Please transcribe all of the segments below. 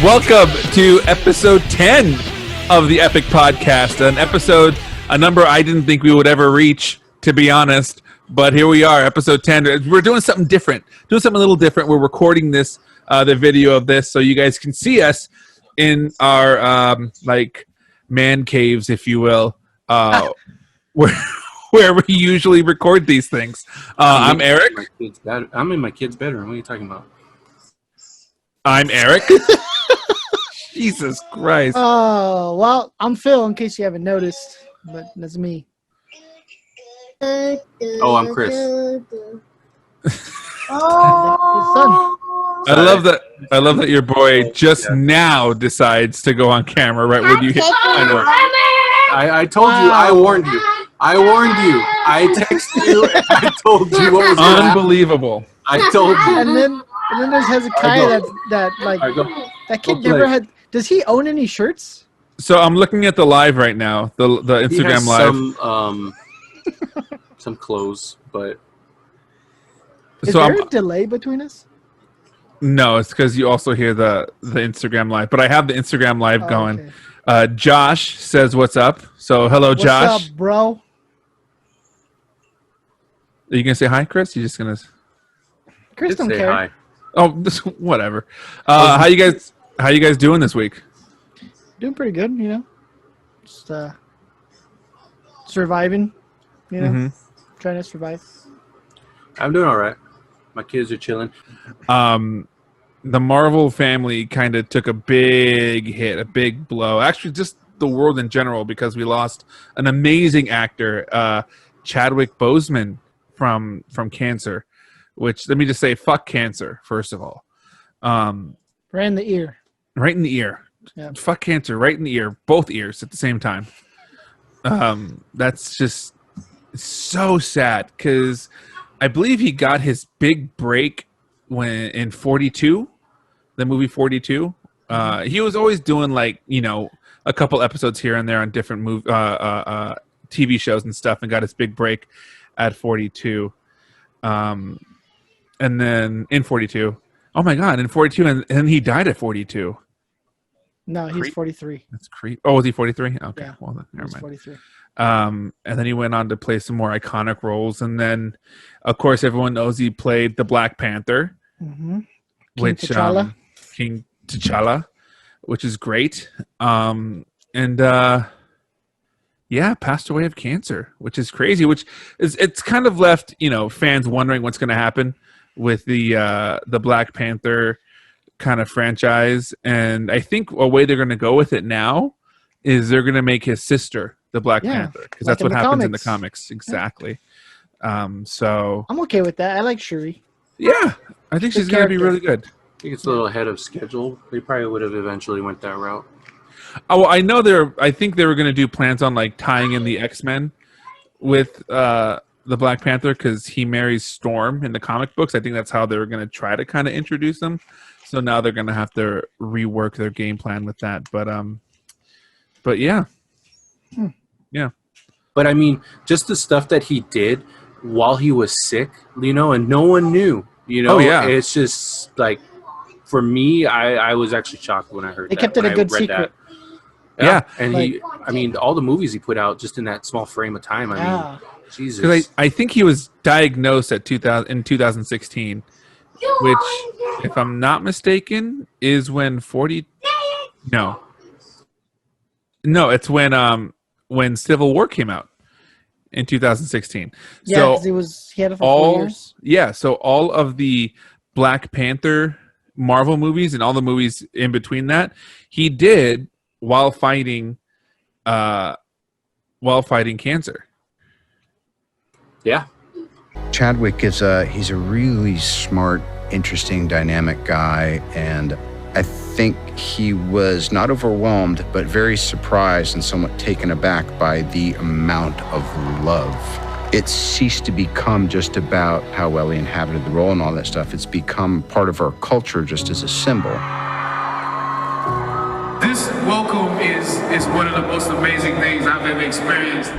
Welcome to episode 10 of the Epik Podcast, a number I didn't think we would ever reach, to be honest, but here we are, episode 10. We're doing something different, a little different. We're recording this, the video of this, so you guys can see us in our, man caves, if you will, where we usually record these things. I'm Eric. I'm in my kid's bedroom. What are you talking about? I'm Eric. Jesus Christ. Oh, well, I'm Phil, in case you haven't noticed, but that's me. Oh, I'm Chris. I love that your boy just now decides to go on camera right when you hit. I told you. I warned you. I texted you. And I told you what was unbelievable. I told you. And then there's Hezekiah that kid never had. Does he own any shirts? So I'm looking at the live right now, the Instagram live. Some clothes, but is there a delay between us? No, it's because you also hear the Instagram live. But I have the Instagram live going. Okay. Josh says, "What's up?" So hello, Josh. What's up, bro? Are you gonna say hi, Chris? You're just gonna. Chris don't care. Hi. Oh, whatever. How you guys doing this week? Doing pretty good, Just surviving, trying to survive. I'm doing all right. My kids are chilling. The Marvel family kind of took a big hit, a big blow. Actually, just the world in general, because we lost an amazing actor, Chadwick Boseman, from cancer. Which, let me just say, fuck cancer, first of all. Right in the ear. Right in the ear. Yep. Fuck cancer, right in the ear. Both ears at the same time. That's just so sad, because I believe he got his big break in 42, the movie 42. He was always doing, a couple episodes here and there on different TV shows and stuff, and got his big break at 42. And then in 42, oh my God, in 42, and he died at 42. No, he's 43. That's creep. Oh, was he 43? Okay, yeah, well, never mind. 43. And then he went on to play some more iconic roles, and then, of course, everyone knows he played the Black Panther, King T'Challa, which is great. Passed away of cancer, which is crazy. It's kind of left fans wondering what's going to happen with the Black Panther kind of franchise, and I think a way they're going to go with it now is they're going to make his sister the Black Panther, because that's what happens in the comics. Exactly. So I'm okay with that. I like Shuri. Yeah, I think she's going to be really good. I think it's a little ahead of schedule. They probably would have eventually went that route. Oh, well, I know I think they were going to do plans on tying in the X-Men with the Black Panther, because he marries Storm in the comic books. I think that's how they were going to try to kind of introduce them. So now they're going to have to rework their game plan with that. But yeah. Yeah. But I mean, just the stuff that he did while he was sick, and no one knew, Oh, yeah. It's just for me, I was actually shocked when I heard that. They kept it a good secret. Yeah. And all the movies he put out just in that small frame of time. Jesus. Because I think he was diagnosed in 2016, which, if I'm not mistaken, is when it's when Civil War came out in 2016. Yeah, because he had it for 4 years. Yeah, so all of the Black Panther Marvel movies and all the movies in between that, he did while fighting cancer. Yeah. Chadwick he's a really smart, interesting, dynamic guy, and I think he was not overwhelmed, but very surprised and somewhat taken aback by the amount of love. It ceased to become just about how well he inhabited the role and all that stuff. It's become part of our culture just as a symbol. This welcome is one of the most amazing things I've ever experienced.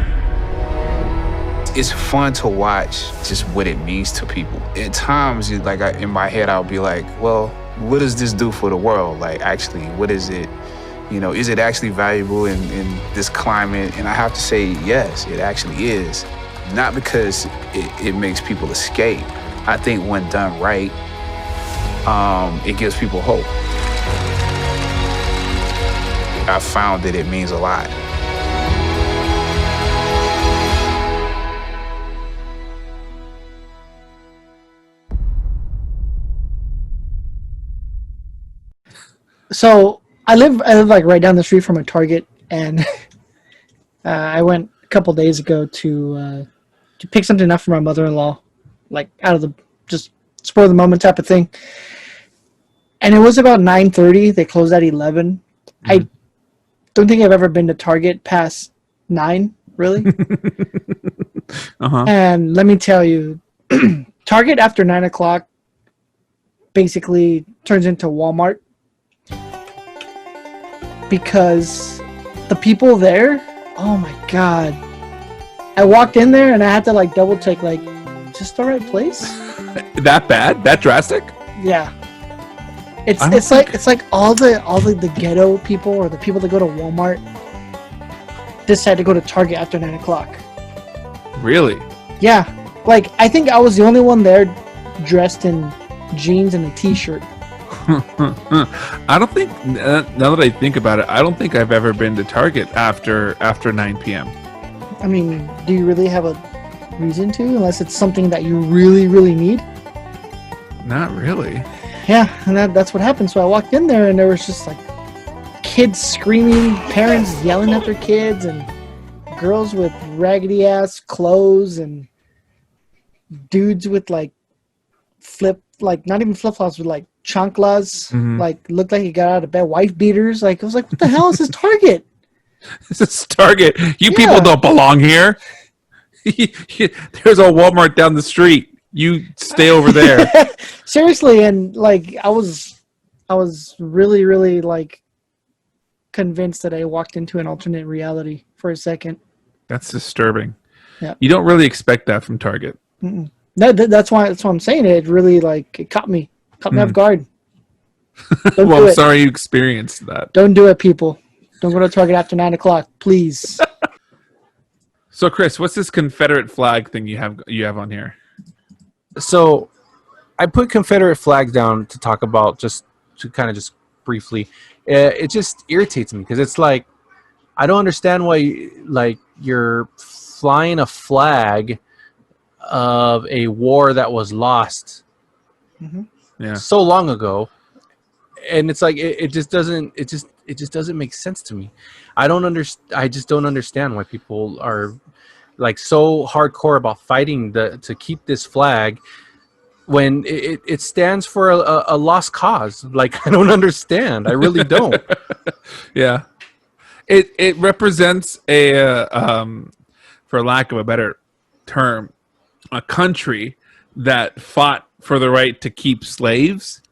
It's fun to watch just what it means to people. At times, in my head, I'll be like, well, what does this do for the world? Like, actually, what is it? You know, is it actually valuable in this climate? And I have to say, yes, it actually is. Not because it makes people escape. I think when done right, it gives people hope. I found that it means a lot. So I live like right down the street from a Target, and I went a couple days ago to pick something up for my mother-in-law, like out of the just spur of the moment type of thing. And it was about 9:30. They closed at 11. Mm-hmm. I don't think I've ever been to Target past 9, really. And let me tell you, Target after 9 o'clock basically turns into Walmart. Because the people there, oh my God. I walked in there and I had to like double check, like, is this the right place? That bad? That drastic? Yeah. It's like all the ghetto people or the people that go to Walmart decide to go to Target after 9 o'clock. Really? Yeah. Like, I think I was the only one there dressed in jeans and a t-shirt. I don't think, now that I think about it, I don't think I've ever been to Target after 9 p.m. I mean, do you really have a reason to, unless it's something that you really, really need? Not really. Yeah, and that's what happened. So I walked in there and there was just like kids screaming, parents yelling at their kids, and girls with raggedy ass clothes, and dudes with like not even flip-flops, with like chanclas, like looked like he got out of bed, wife beaters. Like, I was like, what the hell is this Target? This is Target. You people don't belong here. There's a Walmart down the street. You stay over there. Seriously, and like I was really, really like convinced that I walked into an alternate reality for a second. That's disturbing. Yeah. You don't really expect that from Target. Mm-mm. That's why I'm saying it. Really, like, it caught me off guard. Well, I'm sorry you experienced that. Don't do it, people. Don't go to Target after 9 o'clock, please. So, Chris, what's this Confederate flag thing you have on here? So, I put Confederate flags down to talk about just briefly. It just irritates me because it's like, I don't understand why like you're flying a flag of a war that was lost so long ago, and it's like it just doesn't make sense to me. I just don't understand why people are like so hardcore about fighting to keep this flag when it stands for a lost cause. Like, I don't understand. I really don't. Yeah, it represents a for lack of a better term, a country that fought for the right to keep slaves.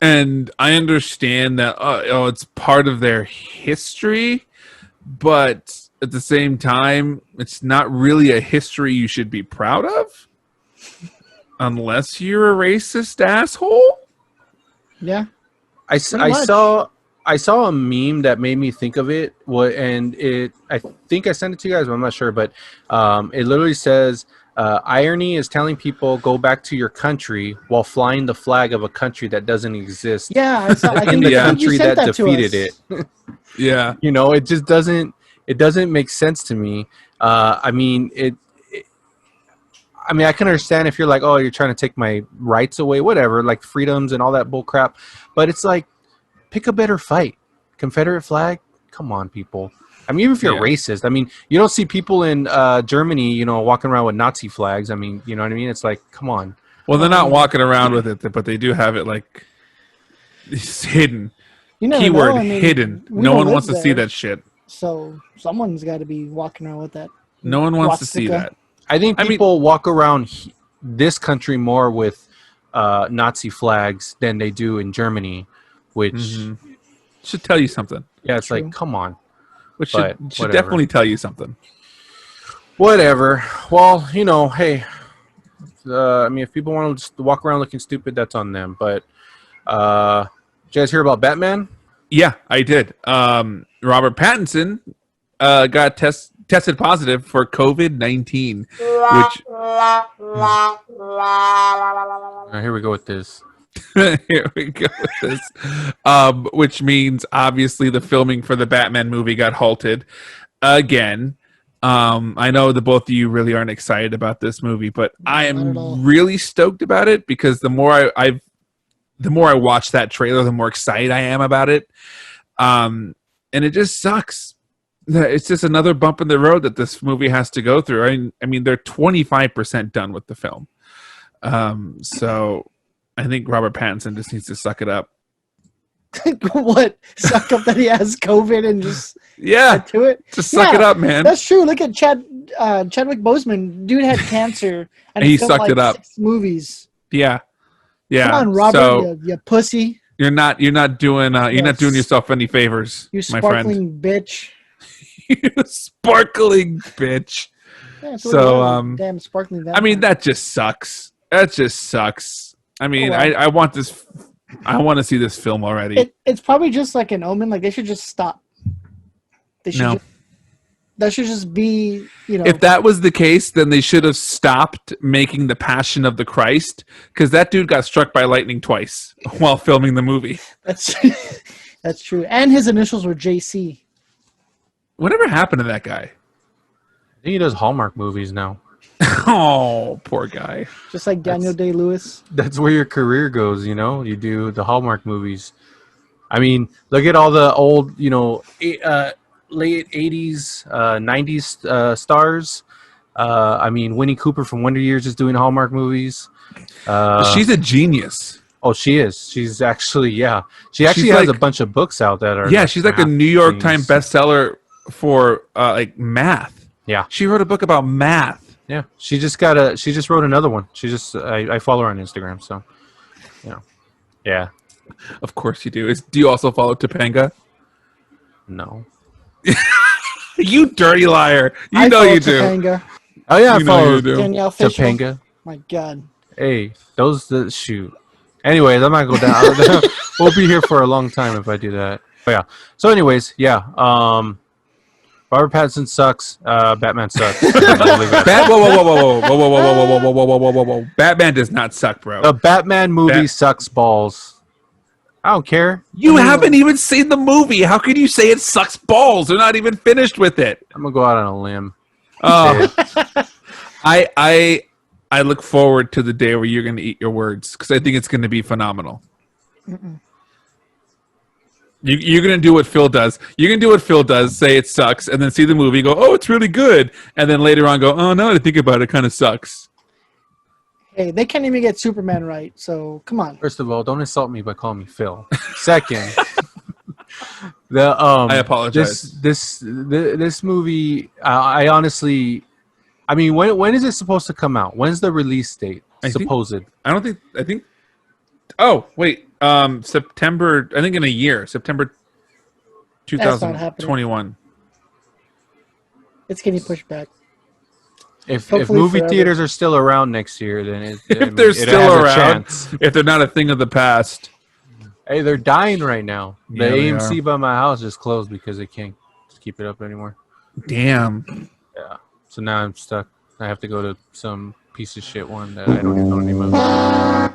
And I understand that it's part of their history, but at the same time, it's not really a history you should be proud of unless you're a racist asshole. Yeah. I saw a meme that made me think of it, and I think I sent it to you guys, but I'm not sure, but it literally says, irony is telling people go back to your country while flying the flag of a country that doesn't exist. Yeah, I think the country that defeated it. Yeah. You know, it just doesn't make sense to me. I mean, I can understand if you're like, oh, you're trying to take my rights away, whatever, like freedoms and all that bull crap. But it's like, pick a better fight. Confederate flag? Come on, people. I mean, even if you're racist, I mean, you don't see people in Germany, you know, walking around with Nazi flags. I mean, you know what I mean? It's like, come on. Well, they're not walking around with it, but they do have it like it's hidden. Keyword hidden. No one wants to see that shit. So someone's got to be walking around with that. No one wants to see that. I think people walk around this country more with Nazi flags than they do in Germany, which should tell you something. Yeah, it's like, come on. Which should definitely tell you something. Whatever. Well, you know, hey, I mean, if people want to just walk around looking stupid, that's on them. But Did you guys hear about Batman? Yeah, I did. Robert Pattinson got tested positive for COVID-19, which Here we go with this. here we go with this. Which means obviously the filming for the Batman movie got halted again. I know that both of you really aren't excited about this movie, but I Not at all. am really stoked about it because the more I watch that trailer, the more excited I am about it. And it just sucks. It's just another bump in the road that this movie has to go through. I mean, they're 25% done with the film. So I think Robert Pattinson just needs to suck it up. What? Suck up that he has COVID and just Yeah, get to it? just suck it up, man. That's true. Look at Chadwick Boseman. Dude had cancer and He filmed, sucked it up. 6 movies. Yeah. Come on, Robert, So you pussy. you're not doing yourself any favors, You my friend. sparkling bitch. You sparkling bitch. Yeah, that's what So, it is. Damn sparkling. I mean, that just sucks. That just sucks. I mean, Oh, well. I want this. I want to see this film already. It's probably just like an omen. Like they should just stop. They should. No. That should just be, If that was the case, then they should have stopped making the Passion of the Christ, because that dude got struck by lightning twice while filming the movie. That's that's true. And his initials were JC. Whatever happened to that guy? I think he does Hallmark movies now. Oh, poor guy. Just like Daniel Day-Lewis. That's where your career goes, You do the Hallmark movies. I mean, look at all the old, late 80s, 90s stars. I mean, Winnie Cooper from Wonder Years is doing Hallmark movies. She's a genius. Oh, she is. She's actually, yeah. She actually She's has like- a bunch of books out that are. Yeah, she's like a math New York things. Times bestseller for like math. Yeah. She wrote a book about math. Yeah, she just wrote another one. I follow her on Instagram, so yeah. Of course you do. Do you also follow Topanga? No. You dirty liar. You I know follow you do. Topanga, Oh yeah, I You know follow you do. Danielle Fishel. Topanga. My God. Hey, shoot. Anyways, I'm not going down. We'll be here for a long time if I do that. But yeah. So anyways, yeah. Robert Pattinson sucks. Batman sucks. Whoa. Batman does not suck, bro. The Batman movie sucks balls. I don't care. You haven't even seen the movie. How can you say it sucks balls? They're not even finished with it. I'm gonna go out on a limb. Oh, I look forward to the day where you're going to eat your words because I think it's going to be phenomenal. You're going to do what Phil does. You're going to do what Phil does, say it sucks, and then see the movie, go, oh, it's really good, and then later on go, oh, now that I think about it, it kind of sucks. Hey, they can't even get Superman right, so come on. First of all, don't insult me by calling me Phil. Second, I apologize. This movie, I honestly, I mean, when is it supposed to come out? When's the release date? I think- Supposed. I think. Oh wait, September. I think in a year, September That's not happening. 2021. It's getting pushed back. If Hopefully movie forever. theaters are still around next year, then If they're still has a around, chance. if they're not a thing of the past. Hey, they're dying right now. The Yeah, they AMC are. by my house just closed because they can't keep it up anymore. Damn. Yeah. So now I'm stuck. I have to go to some piece of shit one that I don't even know the name of.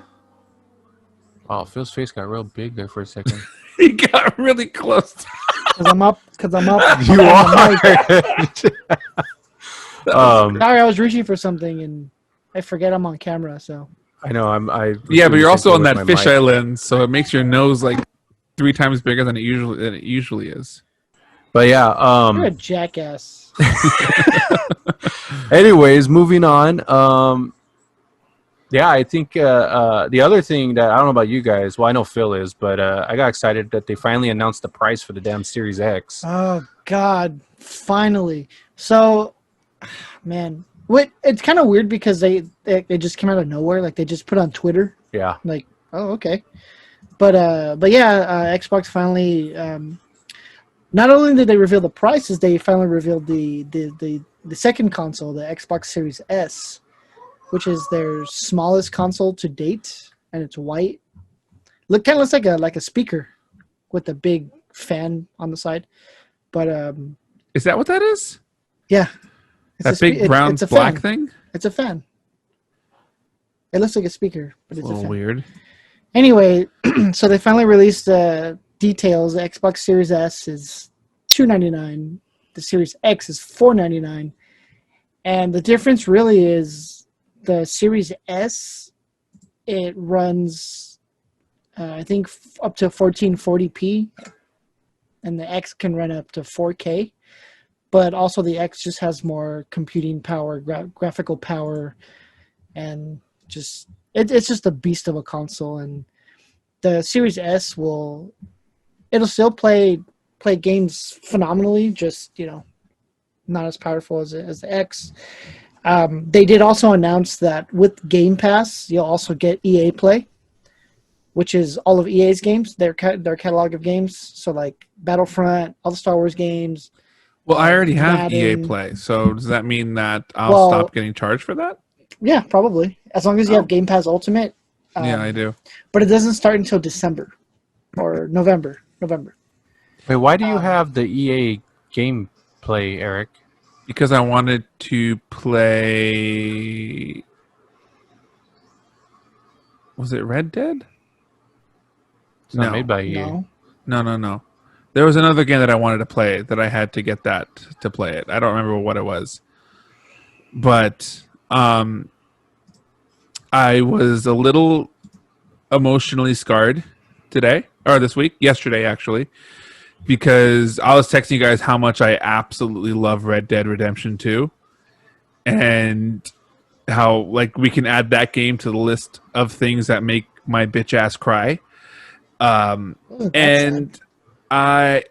Oh, Phil's face got real big there for a second. He got really close. Because I'm up. You on are. the um, mic. Sorry, I was reaching for something and I forget I'm on camera, so. I know. Yeah, but you're also on that fish fisheye lens, so it makes your nose like 3 times bigger than it usually is. But yeah. You're a jackass. Anyways, moving on. Yeah, I think the other thing that I don't know about you guys. Well, I know Phil is, but I got excited that they finally announced the price for the damn Series X. Oh, God. Finally. So, man. It's kind of weird because they just came out of nowhere. Like, they just put on Twitter. Yeah. Like, oh, okay. But yeah, Xbox finally... not only did they reveal the prices, they finally revealed the second console, the Xbox Series S, which is their smallest console to date, and it's white. kind of looks like a speaker with a big fan on the side. But Is that what that is? yeah, That big brown it's a black fan. thing? It's a fan. It looks like a speaker, but it's A a little fan. weird. Anyway, so they finally released the details. The Xbox Series S is $299. The Series X is $499. And the difference really is the Series S, it runs, I think, up to 1440p. And the X can run up to 4K. But also the X just has more computing power, graphical power, and just it's just a beast of a console. And the Series S it'll still play games phenomenally, just not as powerful as the X. They did also announce that with Game Pass, you'll also get EA Play, which is all of EA's games, their catalog of games. So like Battlefront, all the Star Wars games. Well, I already have Madden. EA Play, so does that mean that I'll stop getting charged for that? Yeah, probably. As long as you have Game Pass Ultimate. Yeah, I do. But it doesn't start until December or November. Wait, why do you have the EA gameplay, Eric? Because I wanted to play... Was it Red Dead? It's not made by EA. No. No. There was another game that I wanted to play that I had to get that to play it. I don't remember what it was. But I was a little emotionally scarred yesterday actually, because I was texting you guys how much I absolutely love Red Dead Redemption 2 and how like we can add that game to the list of things that make my bitch ass cry. And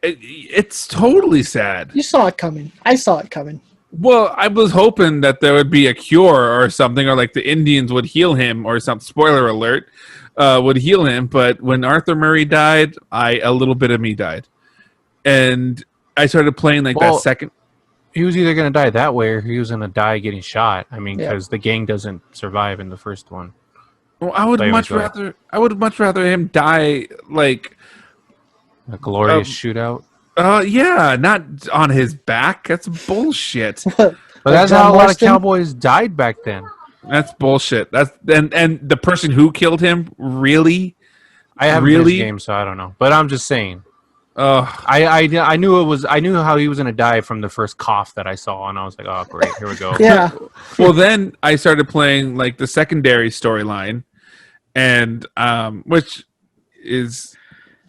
it's totally sad. You saw it coming. I saw it coming. Well, I was hoping that there would be a cure or something, or like the Indians would heal him or something. Spoiler alert, would heal him. But when Arthur Murray died, a little bit of me died. And I started playing that second. He was either going to die that way or he was going to die getting shot. I mean, because the gang doesn't survive in the first one. Well, I would much rather him die like a glorious shootout. Yeah, not on his back. That's bullshit. But that's how a lot of cowboys died back then. That's bullshit. That's and the person who killed him really. I haven't played the game, so I don't know. But I'm just saying. I knew it was. I knew how he was going to die from the first cough that I saw, and I was like, "Oh, great, here we go." Yeah. Well, then I started playing like the secondary storyline, and which is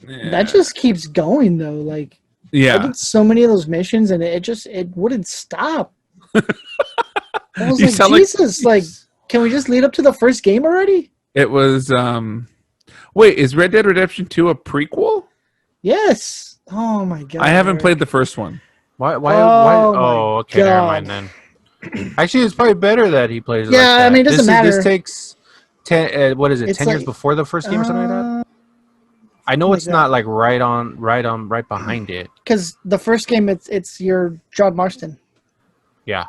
that just keeps going though. Like, yeah, I did so many of those missions, and it wouldn't stop. I was like, Jesus, like, can we just lead up to the first game already? It was. Wait, is Red Dead Redemption 2 a prequel? Yes. Oh my god. I haven't played the first one. Why? Oh, okay, never mind then. Actually, it's probably better that he plays. Yeah, like that. I mean, it doesn't matter. This takes 10. What is it? It's 10 years before the first game or something like that. I know it's not like right behind it. Because the first game, it's your John Marston. Yeah.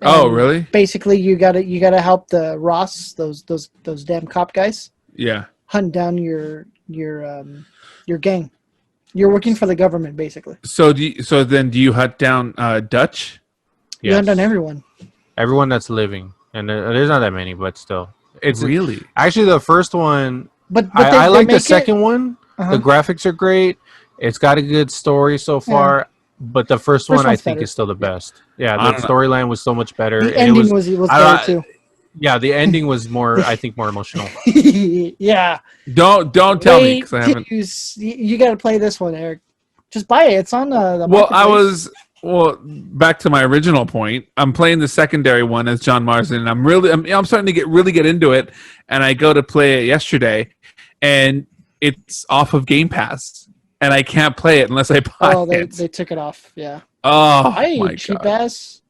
And really? Basically, you gotta help the Ross, those damn cop guys. Yeah. Hunt down your gang. You're working for the government, basically. So then do you hunt down Dutch? You hunt down everyone. Everyone that's living, and there's not that many, but still, it's really actually the first one. But I like the second one. The graphics are great. It's got a good story so far, but the first one I think is still the best. Yeah, the storyline was so much better. The ending was better too. Yeah, the ending was more emotional. Yeah. Don't tell me because I haven't. You got to play this one, Eric. Just buy it. It's on the marketplace. Back to my original point. I'm playing the secondary one as John Marsden, and I'm starting to really get into it. And I go to play it yesterday, and it's off of Game Pass, and I can't play it unless I buy it. They took it off. Yeah. Oh, my cheap ass.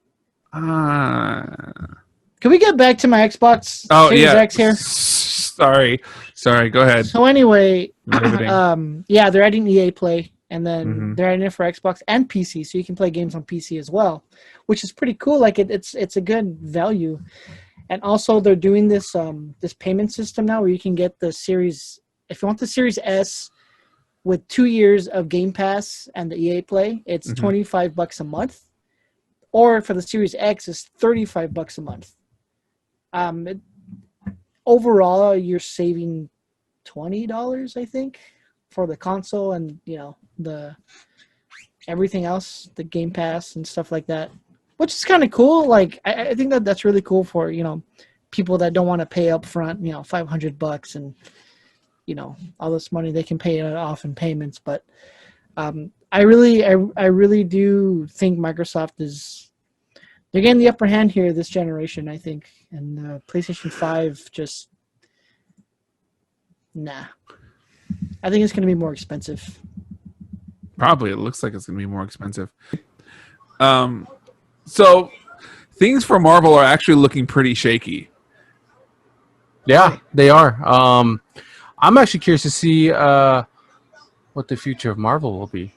Can we get back to my Xbox Series X here? Sorry. Go ahead. So anyway, they're adding EA Play, and then they're adding it for Xbox and PC, so you can play games on PC as well, which is pretty cool. Like it's a good value, and also they're doing this payment system now where you can get the Series if you want the Series S with 2 years of Game Pass and the EA Play, it's $25 a month. Or for the Series X, it's $35 a month. Overall, you're saving $20, I think, for the console and the everything else, the Game Pass and stuff like that, which is kind of cool. Like I think that's really cool for people that don't want to pay up front, $500 and all this money. They can pay it off in payments. But I really do think Microsoft they're getting the upper hand here this generation, I think. And PlayStation 5 just, nah. I think it's going to be more expensive. Probably. It looks like it's going to be more expensive. So things for Marvel are actually looking pretty shaky. Yeah, they are. I'm actually curious to see what the future of Marvel will be.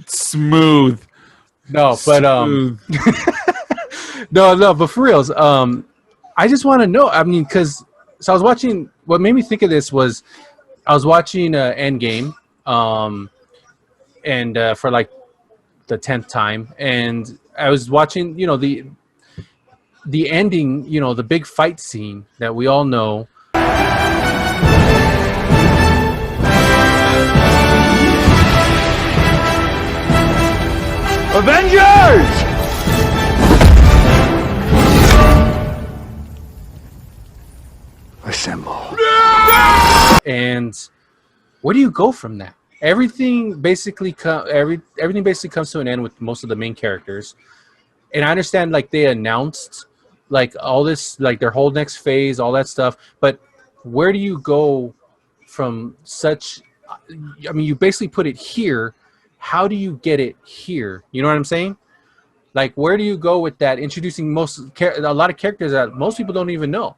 Smooth. No, but no, but for reals, I just want to know. I mean, because I was watching. What made me think of this was I was watching Endgame, and for like the 10th time, and I was watching, the ending, the big fight scene that we all know. Avengers! Assemble. And where do you go from that? Everything basically everything basically comes to an end with most of the main characters. And I understand like they announced like all this, like their whole next phase, all that stuff. But where do you go from such? I mean, you basically put it here. How do you get it here? You know what I'm saying? Like, where do you go with that? Introducing a lot of characters that most people don't even know.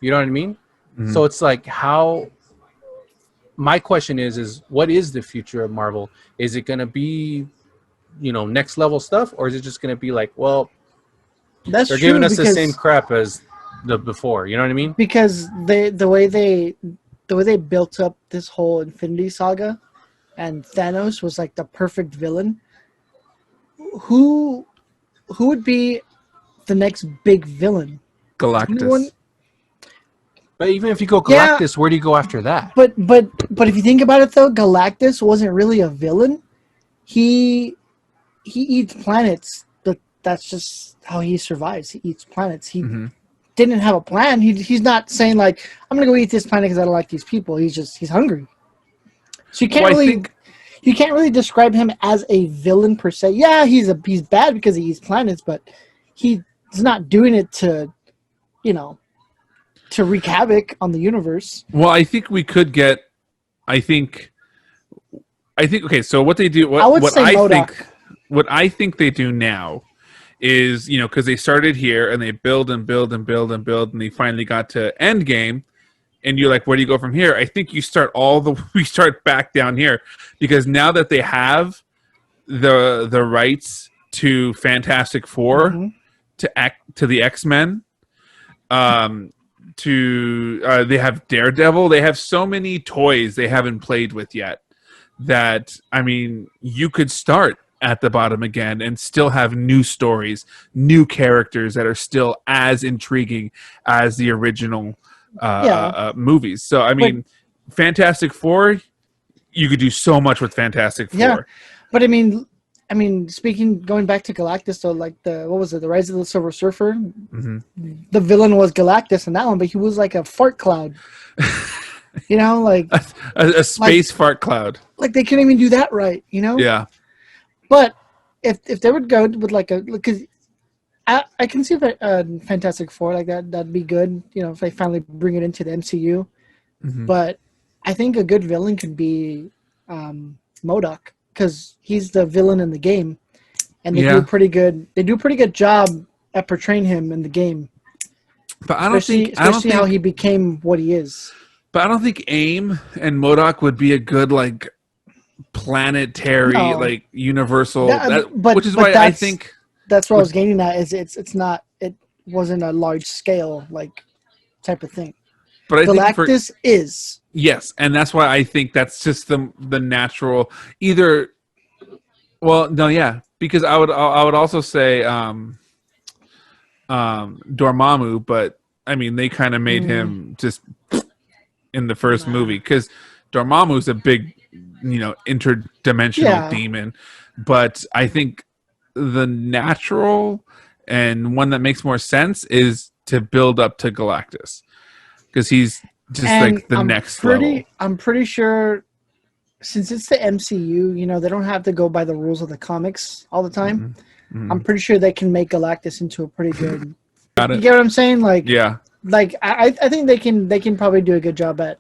You know what I mean? Mm-hmm. So it's like how. My question is what is the future of Marvel? Is it going to be, next level stuff, or is it just going to be like, well, they're giving us the same crap as the before? You know what I mean? Because the way they built up this whole Infinity Saga. And Thanos was like the perfect villain. Who would be the next big villain? Galactus. But even if you go Galactus, where do you go after that? But if you think about it though, Galactus wasn't really a villain. He eats planets, but that's just how he survives. He eats planets. He didn't have a plan. He's not saying like, I'm gonna go eat this planet because I don't like these people. He's hungry. So you can't really describe him as a villain per se. Yeah, he's bad because he eats planets, but he's not doing it to wreak havoc on the universe. Well, I think we could get. I think. Okay, so what they do, what I think they do now, is because they started here and they build and build and build and build and they finally got to Endgame. And you're like, where do you go from here? I think we start back down here, because now that they have the rights to Fantastic Four, to the X-Men, they have Daredevil. They have so many toys they haven't played with yet that, I mean, you could start at the bottom again and still have new stories, new characters that are still as intriguing as the original movies. So I mean, Fantastic Four, you could do so much with Fantastic Four. Yeah, but I mean, going back to Galactus, though, like the Rise of the Silver Surfer, the villain was Galactus in that one, but he was like a fart cloud. Like a space fart cloud. Like they couldn't even do that right. Yeah. But if they would go with because I can see Fantastic Four like that. That'd be good, if they finally bring it into the MCU. But I think a good villain could be MODOK, because he's the villain in the game, and they do a pretty good job at portraying him in the game. But I don't think how he became what he is. But I don't think AIM and MODOK would be a good planetary universal. Which is why I think. That's what I was getting at. Is it wasn't a large scale type of thing. But I think Galactus is. yes, and that's why I think that's just the natural either. Well, no, yeah, because I would also say Dormammu, but I mean they kind of made him just in the first movie because Dormammu's a big, interdimensional demon, but I think the natural and one that makes more sense is to build up to Galactus because he's just like the next level. I'm pretty sure since it's the MCU, they don't have to go by the rules of the comics all the time. I'm pretty sure they can make Galactus into a pretty good. Got it. You get what I'm saying? Like, yeah. Like I think they can probably do a good job at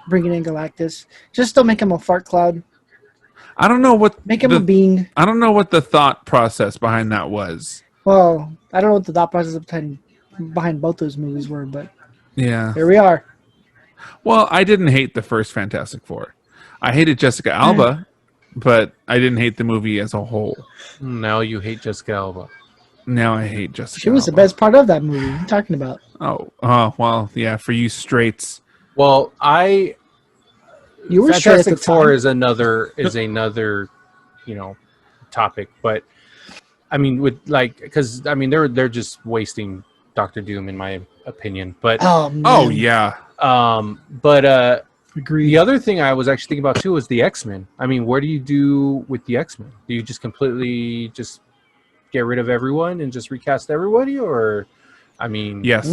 bringing in Galactus. Just don't make him a fart cloud. I don't know what make him a being. I don't know what the thought process behind that was. Well, I don't know what the thought process behind both those movies were, but yeah, here we are. Well, I didn't hate the first Fantastic Four. I hated Jessica Alba, but I didn't hate the movie as a whole. Now you hate Jessica Alba. Now I hate Jessica. She was Alba. the best part of that movie. What are you talking about? Oh, well, yeah, for you straights. Well, you were Fantastic Four is another topic, but I mean because they're just wasting Doctor Doom in my opinion. But yeah. But Agreed. The other thing I was actually thinking about too was the X-Men. I mean, what do you do with the X-Men? Do you just completely just get rid of everyone and just recast everybody, or I mean, yes.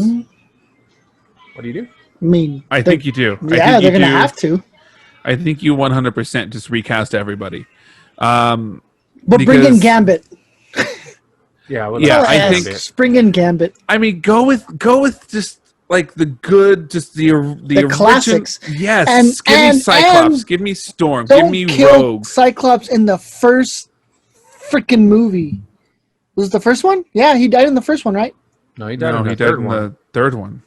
What do you do? I think you do. Yeah, they're gonna have to. I think you 100% just recast everybody. But bring in Gambit. I think bring in Gambit. I mean, go with just like the good, just the classics. Yes, give me Cyclops, give me Storm, give me Rogue. Cyclops in the first freaking movie. Was it the first one? Yeah, he died in the first one, right? No, he died in the third one. Third one?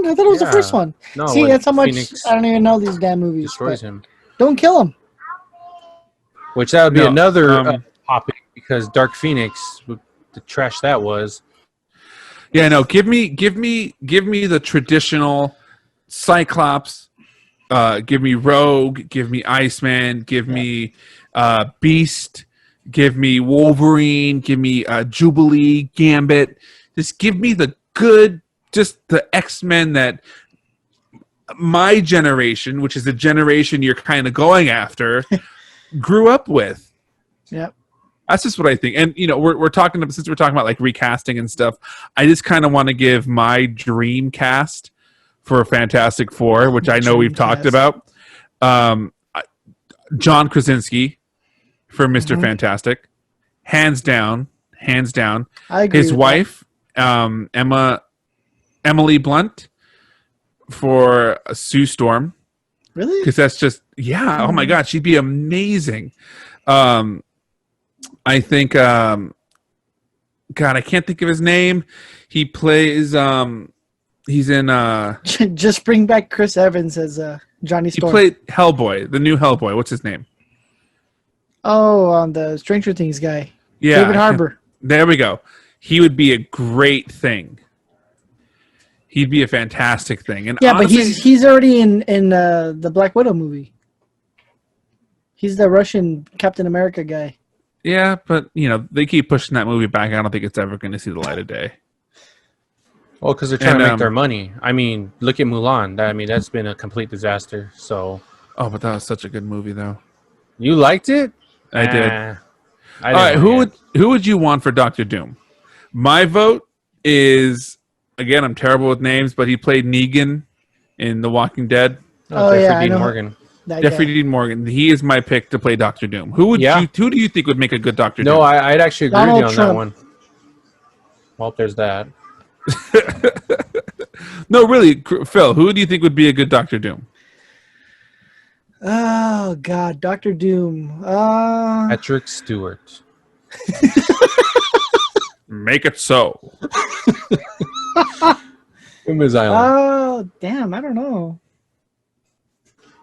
I thought it was the first one. No, see, that's how much Phoenix I don't even know these damn movies. Destroys him. Don't kill him. Which that would be another topic because Dark Phoenix, the trash that was. Yeah, no. Give me the traditional Cyclops. Give me Rogue. Give me Iceman. Give me Beast. Give me Wolverine. Give me Jubilee. Gambit. Just give me the good. Just the X-Men that my generation, which is the generation you're kind of going after, grew up with. Yep. That's just what I think. And, we're talking about like recasting and stuff. I just kind of want to give my dream cast for Fantastic Four, which I know we've talked about. John Krasinski for Mr. Fantastic. Hands down. I agree. His wife, Emily Blunt for Sue Storm. Really? Because that's just, oh my God, she'd be amazing. I think, God, I can't think of his name. He plays, he's in... Just bring back Chris Evans as Johnny Storm. He played Hellboy, the new Hellboy. What's his name? Oh, on the Stranger Things guy. Yeah. David Harbour. There we go. He would be a great thing. He'd be a fantastic thing. And honestly, but he's already in the Black Widow movie. He's the Russian Captain America guy. Yeah, but they keep pushing that movie back. I don't think it's ever going to see the light of day. Well, because they're trying to make their money. I mean, look at Mulan. I mean, that's been a complete disaster. So. Oh, but that was such a good movie, though. You liked it? I did. All right, who would you want for Doctor Doom? My vote is, again, I'm terrible with names, but he played Negan in The Walking Dead. Jeffrey Dean Morgan. Jeffrey Dean Morgan. He is my pick to play Doctor Doom. Who do you think would make a good Doctor Doom? No, I'd actually agree with you on that one. Well, there's that. No, really, Phil, who do you think would be a good Doctor Doom? Oh, God, Doctor Doom. Patrick Stewart. Make it so. Island. Oh, damn, I don't know.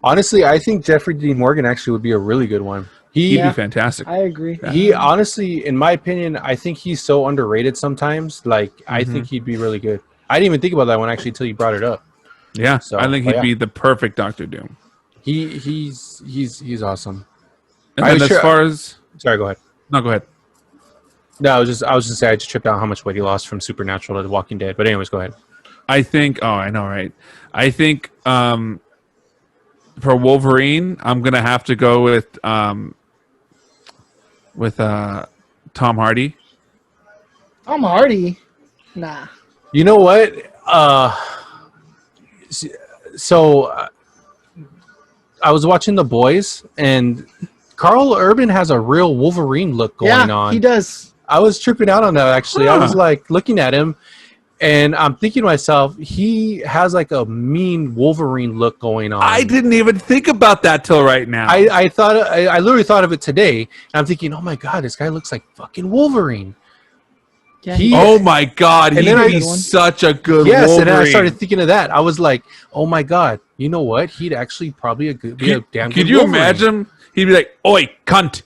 Honestly, I think Jeffrey Dean Morgan actually would be a really good one. He'd be fantastic. I agree. He honestly, in my opinion, I think he's so underrated sometimes. Like, I think he'd be really good. I didn't even think about that one actually until you brought it up. Yeah, So, I think but he'd yeah. be the perfect Doctor Doom. He's awesome. And I then was as sure- far as Sorry, go ahead. no, go ahead. No, I was just gonna say I just tripped out how much weight he lost from Supernatural to The Walking Dead. But anyways, go ahead. I think. Oh, I know, right? I think for Wolverine, I'm gonna have to go with Tom Hardy. Tom Hardy. Nah. You know what? So I was watching The Boys, and Carl Urban has a real Wolverine look going on. He does. I was tripping out on that, actually. I was Huh. like looking at him, and I'm thinking to myself, he has like a mean Wolverine look going on. I didn't even think about that till right now. I thought I literally thought of it today, and I'm thinking, oh my god, this guy looks like fucking Wolverine. Yeah, He- Oh my god, And he'd then be I- such a good Yes, Wolverine. and then I started thinking of that. I was like, oh my god, you know what? He'd actually probably be a damn good Could you Wolverine. imagine? He'd be like, "Oi, cunt!"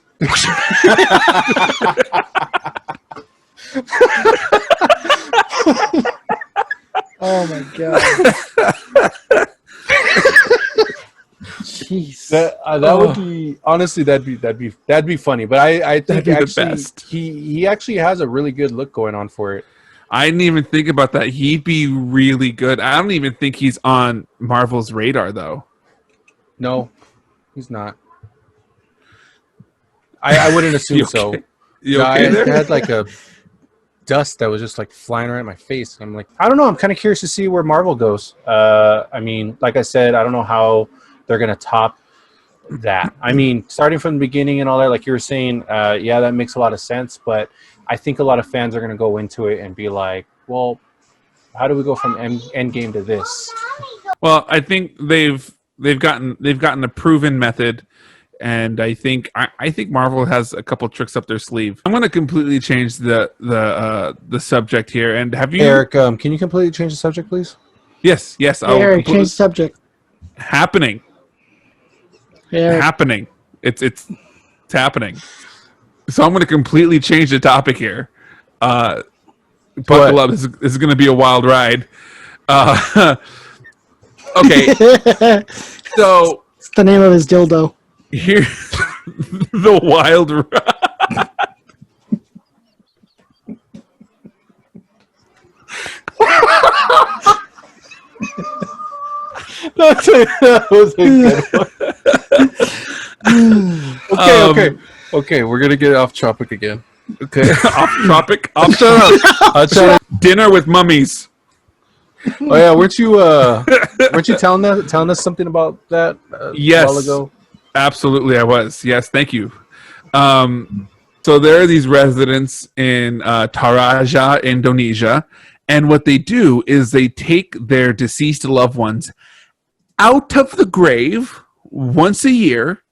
Oh my god. Jeez. That would be honestly that'd be funny. But I think That'd be the actually best. he actually has a really good look going on for it. I didn't even think about that. He'd be really good. I don't even think he's on Marvel's radar, though. No, he's not. I wouldn't assume You so. okay? You Yeah, okay I there? had like a dust that was just like flying around my face. I'm like, I don't know. I'm kind of curious to see where Marvel goes. I mean, like I said, I don't know how they're gonna top that. I mean, starting from the beginning and all that, like you were saying, yeah, that makes a lot of sense. But I think a lot of fans are gonna go into it and be like, well, how do we go from Endgame to this? Well, I think they've gotten a proven method, and I think Marvel has a couple tricks up their sleeve. I'm going to completely change the subject here. And have you, Eric, can you completely change the subject, please? Yes. I'll Eric, completely- change subject. happening. Eric. Happening. It's happening. So I'm going to completely change the topic here. Buckle up. This is going to be a wild ride. Okay. So It's the name of his dildo. here, the wild ride. That was a good one. Okay. We're gonna get off topic again. Okay. Off topic. Shut up. Dinner with mummies. Oh yeah, weren't you telling us something about that Yes. a while ago? Absolutely, I was. Yes, thank you. So there are these residents in Toraja, Indonesia, and what they do is they take their deceased loved ones out of the grave once a year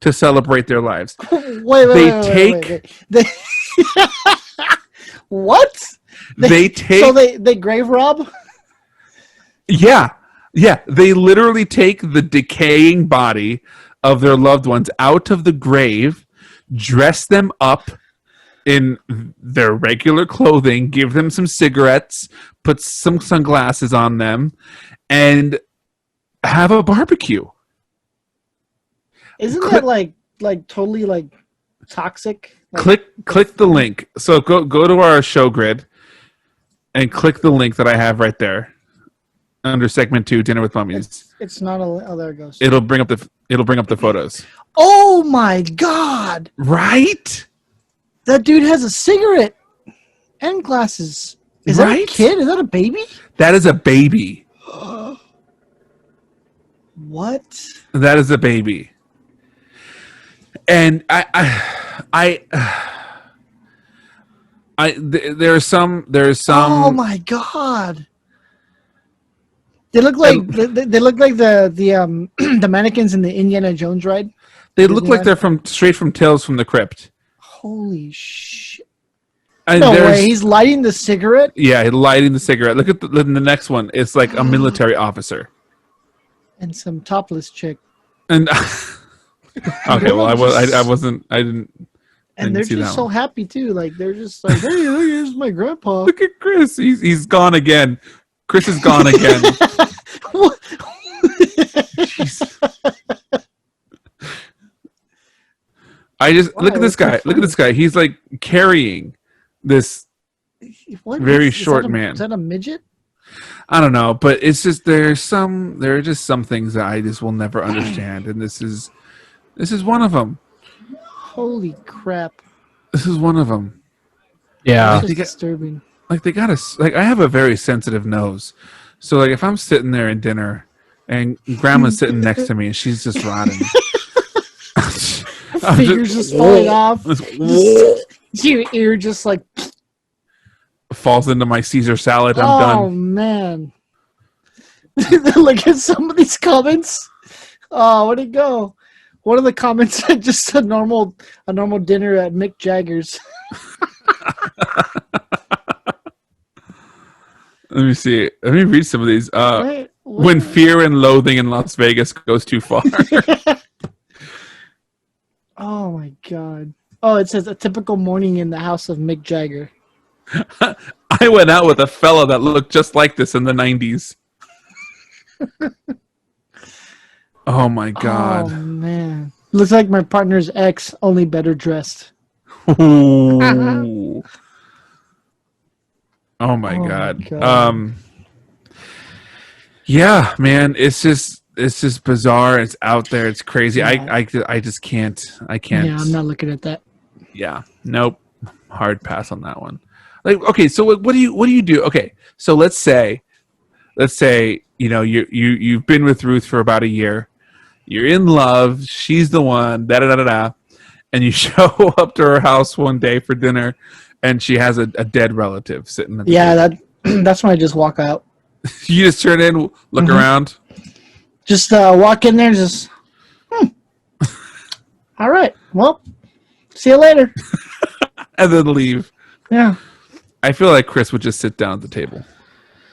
to celebrate their lives. Wait. They what? They take So they grave rob? Yeah. They literally take the decaying body of their loved ones out of the grave, dress them up in their regular clothing, give them some cigarettes, put some sunglasses on them, and have a barbecue. Isn't that like totally like toxic? Like, Click the link. So go to our show grid and click the link that I have right there under segment 2, Dinner with Mummies. it's not a. Oh, there it goes. It'll bring up the photos. Oh my god! Right? That dude has a cigarette and glasses. Is that a Right? kid? Is that a baby? That is a baby. What? That is a baby. And there's some. Oh my god! They look like they look like the the mannequins in the Indiana Jones ride. They look like Disneyland. they're straight from Tales from the Crypt. Holy shit! And No there's- way! He's lighting the cigarette. Yeah, lighting the cigarette. Look at the next one. It's like a military officer. And some topless chick. And okay, well, I wasn't. I didn't. And Didn't they're see that just so one. happy too. Like they're just like, hey, look, here's my grandpa. Look at Chris. He's gone again. Chris is gone again. I just Wow, look at this that's so guy. Look at this guy. He's like carrying this What very is short that man. Is that a midget? I don't know, but it's just there are just some things that I just will never understand, and this is one of them. Holy crap! This is one of them. Yeah. That's just disturbing. Like they gotta like I have a very sensitive nose, so like if I'm sitting there in dinner and Grandma's sitting next to me and she's just rotting, Fingers just falling off. Your ear just like. falls into my Caesar salad. I'm Oh done. man! Look at some of these comments. Oh, where'd it go? One of the comments said just a normal dinner at Mick Jagger's. Let me see. Let me read some of these. What? When fear and loathing in Las Vegas goes too far. Oh my god! Oh, it says a typical morning in the house of Mick Jagger. I went out with a fella that looked just like this in the 90s. Oh my god. Oh man! Looks like my partner's ex, only better dressed. Ooh. Oh my Oh, god. God. Yeah, man, it's just bizarre. It's out there. It's crazy. Yeah. I just can't. I can't. Yeah, I'm not looking at that. Yeah. Nope. Hard pass on that one. Like, okay, so what do you do? Okay, so let's say you've been with Ruth for about a year. You're in love. She's the one. Da da da da. And you show up to her house one day for dinner, and she has a dead relative sitting at the table. That's when I just walk out. You just turn in, look around. Just walk in there and just, all right, well, see you later. And then leave. Yeah. I feel like Chris would just sit down at the table.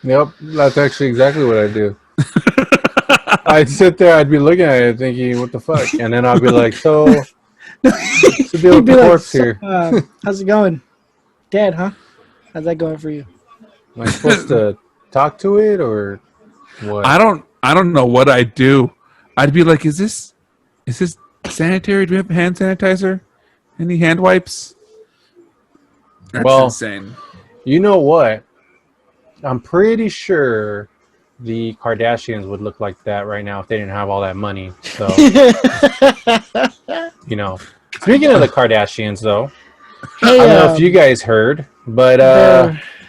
Yep, that's actually exactly what I do. I'd sit there, I'd be looking at it thinking, what the fuck? And then I'd be like, so, what's the deal with the corpse here? How's it going? Dad, huh? How's that going for you? Am I supposed to talk to it or what? I don't know what I'd do. I'd be like, is this sanitary? Do we have hand sanitizer? Any hand wipes? That's Well, insane. You know what? I'm pretty sure the Kardashians would look like that right now if they didn't have all that money. So, Speaking of the Kardashians, though, Hey, I don't know if you guys heard, but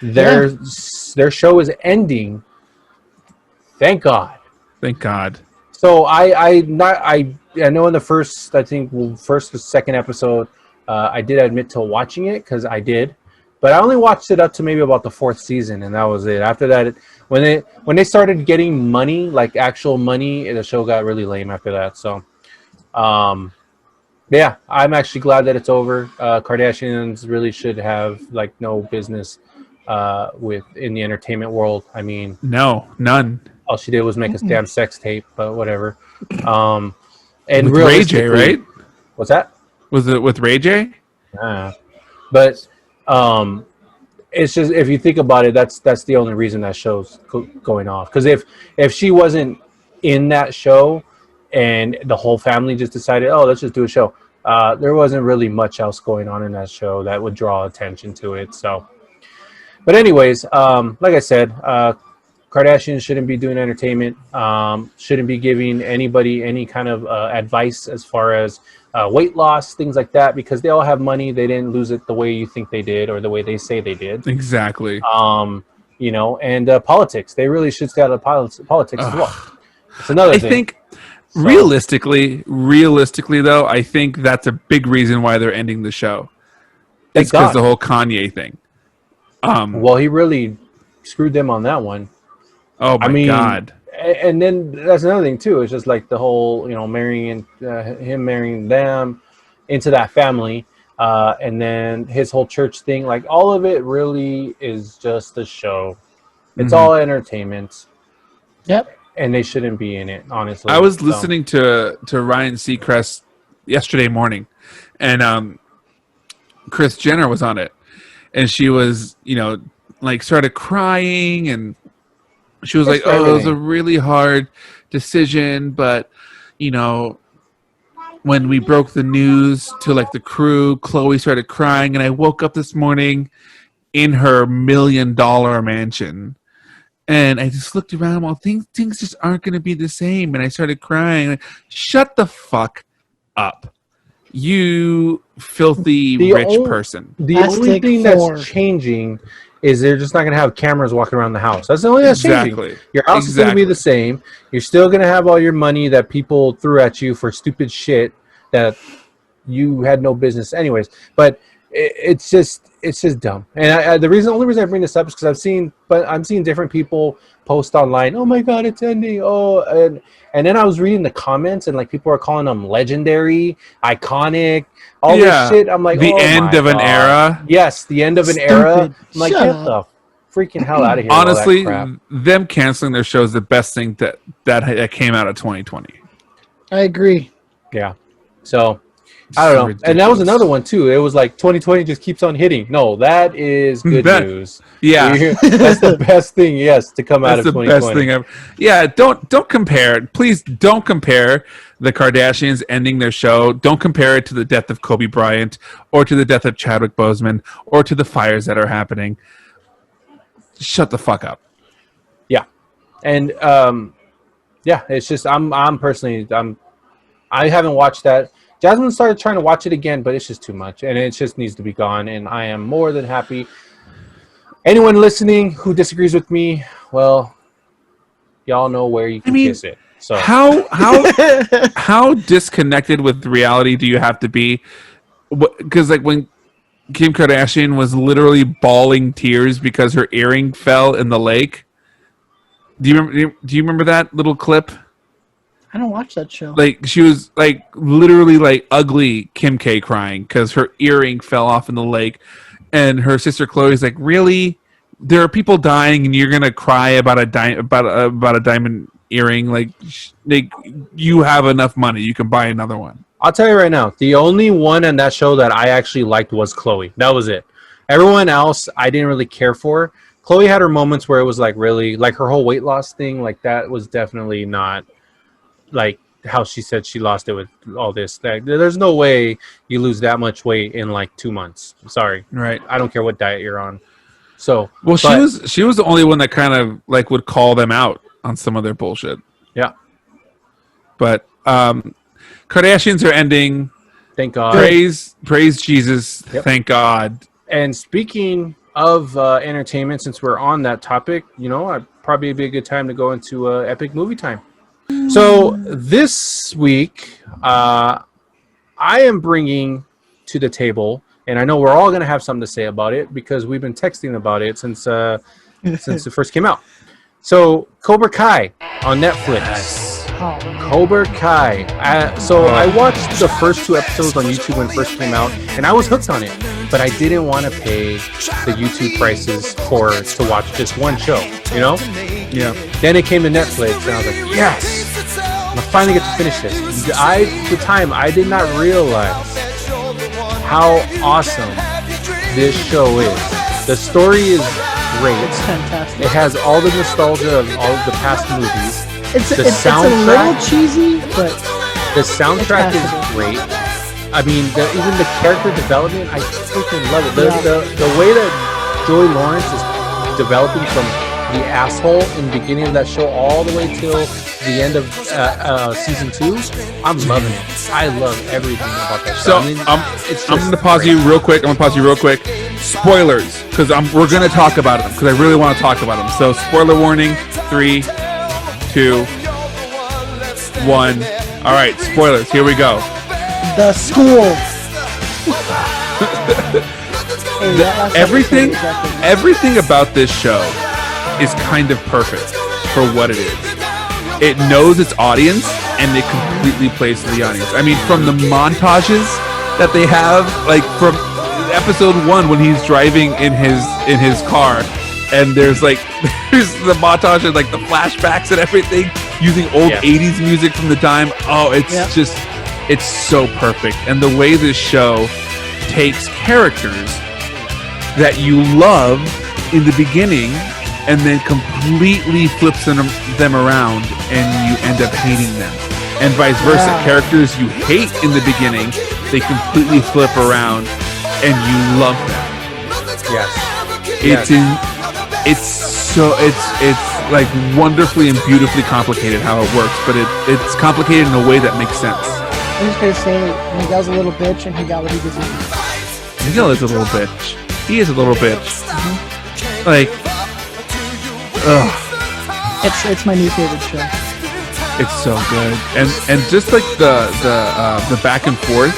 their show is ending. Thank God. Thank God. So I know in the first or second episode, I did admit to watching it because I did, but I only watched it up to maybe about the fourth season, and that was it. After that, when they started getting money, like actual money, the show got really lame after that. So, yeah, I'm actually glad that it's over. Kardashians really should have like no business in the entertainment world. I mean, No, none. all she did was make a damn sex tape, but whatever. And With Ray J, right? What's that? Was it with Ray J? But it's just, if you think about it, that's the only reason that show's going off. Because if she wasn't in that show and the whole family just decided, oh, let's just do a show, there wasn't really much else going on in that show that would draw attention to it. So, but anyways, like I said, Kardashians shouldn't be doing entertainment, shouldn't be giving anybody any kind of advice as far as weight loss, things like that, because they all have money. They didn't lose it the way you think they did or the way they say they did. Exactly. And politics. They really should stay out of politics as well. It's another thing. I think realistically though, I think that's a big reason why they're ending the show. It's because the whole Kanye thing. Well, he really screwed them on that one. Oh my God. And then that's another thing too. It's just like the whole, marrying him marrying them into that family, and then his whole church thing. Like all of it really is just a show. It's all entertainment. Yep. And they shouldn't be in it, honestly. I was listening to Ryan Seacrest yesterday morning, and Kris Jenner was on it, and she was, started crying, and she was like, "Oh, it was a really hard decision, but when we broke the news to like the crew, Chloe started crying, and I woke up this morning in her $1 million mansion. And I just looked around. Well, things just aren't going to be the same. And I started crying. Like, shut the fuck up, you filthy rich person. The only thing that's changing is they're just not going to have cameras walking around the house. That's the only thing that's changing. Your house is going to be the same. You're still going to have all your money that people threw at you for stupid shit that you had no business anyways. But it's just dumb. And the only reason I bring this up is because I'm seeing different people post online. Oh my God, it's ending. Oh, and then I was reading the comments and like people are calling them legendary, iconic, all this shit. I'm like, the end of an era. Yes, the end of an era. I'm like, get the freaking hell out of here. Honestly, them canceling their show is the best thing that came out of 2020. I agree. Yeah. So I don't know. Ridiculous. And that was another one too. It was like 2020 just keeps on hitting. No, that is good news. Yeah. That's the best thing, to come out of 2020. That's the best thing ever. Yeah, don't compare. Please don't compare the Kardashians ending their show. Don't compare it to the death of Kobe Bryant or to the death of Chadwick Boseman or to the fires that are happening. Shut the fuck up. Yeah. And it's just I'm personally I haven't watched that. Jasmine started trying to watch it again, but it's just too much, and it just needs to be gone, and I am more than happy. Anyone listening who disagrees with me, well, y'all know where you can kiss it. So how disconnected with reality do you have to be? Because like when Kim Kardashian was literally bawling tears because her earring fell in the lake. Do you remember that little clip? I don't watch that show. Like she was like literally like ugly Kim K crying because her earring fell off in the lake, and her sister Chloe's like, "Really? There are people dying, and you're gonna cry about a diamond earring? Like you have enough money, you can buy another one." I'll tell you right now, the only one in that show that I actually liked was Chloe. That was it. Everyone else, I didn't really care for. Chloe had her moments where it was like really like her whole weight loss thing. Like that was definitely not. Like how she said she lost it with all this. There's no way you lose that much weight in like 2 months. I'm sorry. Right. I don't care what diet you're on. So she was the only one that kind of like would call them out on some of their bullshit. Yeah. But Kardashians are ending. Thank God. Praise Jesus. Yep. Thank God. And speaking of entertainment, since we're on that topic, I'd probably be a good time to go into Epic movie time. So this week, I am bringing to the table, and I know we're all going to have something to say about it because we've been texting about it since it first came out. So Cobra Kai on Netflix. Yes. Cobra Kai. I watched the first 2 episodes on YouTube when it first came out, and I was hooked on it. But I didn't want to pay the YouTube prices to watch just one show, Yeah. Then it came to Netflix, and I was like, yes! I finally get to finish this. At the time, I did not realize how awesome this show is. The story is great. It's fantastic. It has all the nostalgia of all of the past movies. It's a little cheesy, but the soundtrack is great. I mean, even the character development, I freaking love it. The way that Joey Lawrence is developing from the asshole in the beginning of that show all the way till the end of season 2, I'm loving it. I love everything about that show. So I'm going to pause you real quick. Spoilers, because we're going to talk about them, because I really want to talk about them. So spoiler warning, 3, 2, 1. All right, spoilers. Here we go. The school. Everything about this show is kind of perfect for what it is. It knows its audience, and it completely plays to the audience. I mean, from the montages that they have, like from episode 1 when he's driving in his car, and there's the montage of like the flashbacks and everything using old 80s music from the time. Oh, it's so perfect. And the way this show takes characters that you love in the beginning and then completely flips them around, and you end up hating them. and vice versa. Yeah. Characters you hate in the beginning, they completely flip around, and you love them. Yes. It's like wonderfully and beautifully complicated how it works, but it's complicated in a way that makes sense. I'm just gonna say Miguel's a little bitch, and he got what he deserved. Miguel is a little bitch. He is a little bitch. Like, ugh. It's my new favorite show. It's so good, and just like the back and forth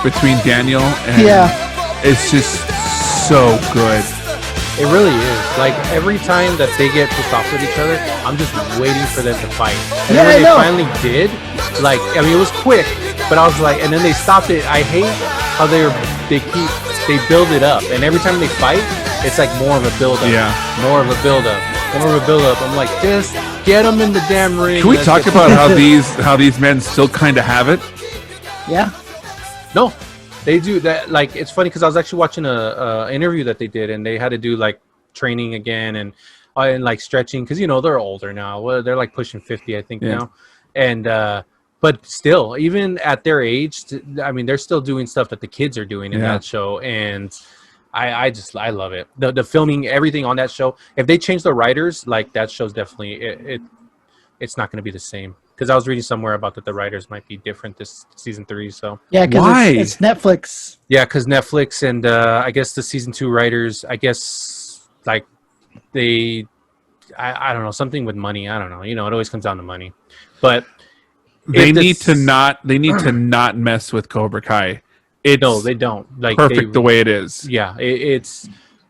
between Daniel and it's just so good. It really is. Like every time that they get pissed off with each other, I'm just waiting for them to fight. And then when they finally did, like I mean, it was quick, but I was like, and then they stopped it. I hate how they build it up, and every time they fight, it's like more of a build up. Yeah, more of a build up. I'm like, just get them in the damn ring. Can we talk about how these men still kind of have it? Yeah. No, they do that. Like, it's funny because I was actually watching a interview that they did, and they had to do like training again and like stretching because they're older now. Well, they're like pushing 50, I think now, and but still, even at their age, I mean, they're still doing stuff that the kids are doing in that show, and I love it. The filming, everything on that show. If they change the writers, like that show's definitely it's not going to be the same. Because I was reading somewhere about that the writers might be different this season 3. So yeah, because it's Netflix. Yeah, because Netflix and I guess the season 2 writers, I guess like I don't know, something with money. I don't know. It always comes down to money. But they need to not mess with Cobra Kai. No, they don't. Like perfect the way it is. Yeah, it's.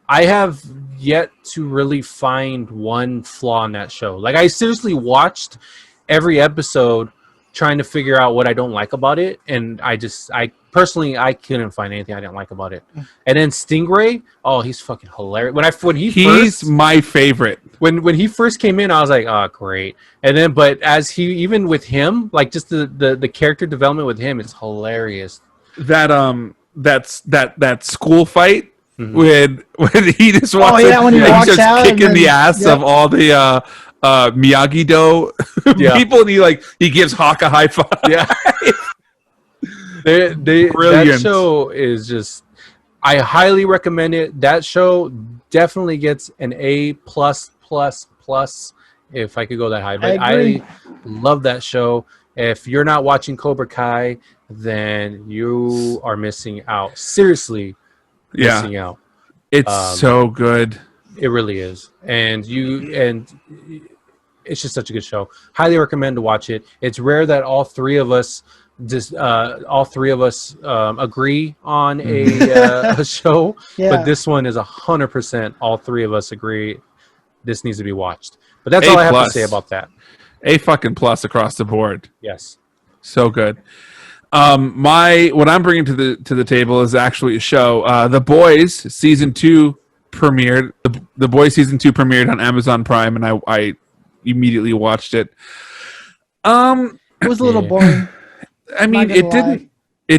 I have yet to really find one flaw in that show. Like I seriously watched every episode trying to figure out what I don't like about it, and I personally couldn't find anything I didn't like about it. And then Stingray, oh, he's fucking hilarious. He's my favorite. When he first came in, I was like, oh, great. And then, but even with him, like just the character development with him, it's hilarious. That school fight when he just walks when he walks out kicking the ass of all the Miyagi-Do people, and he gives Hawk a high five. Yeah. Brilliant. That show is just, I highly recommend it. That show definitely gets an A++++, if I could go that high. But I love that show. If you're not watching Cobra Kai, then you are missing out. Seriously, missing out. It's so good. It really is. And it's just such a good show. Highly recommend to watch it. It's rare that all three of us agree on a show, but this one is 100%. All three of us agree this needs to be watched. But that's all I have to say about that. A fucking plus across the board. Yes, so good. What I'm bringing to the table is actually a show. The Boys season 2 premiered. The Boys season 2 premiered on Amazon Prime, and I immediately watched it. It was a little boring. I mean, it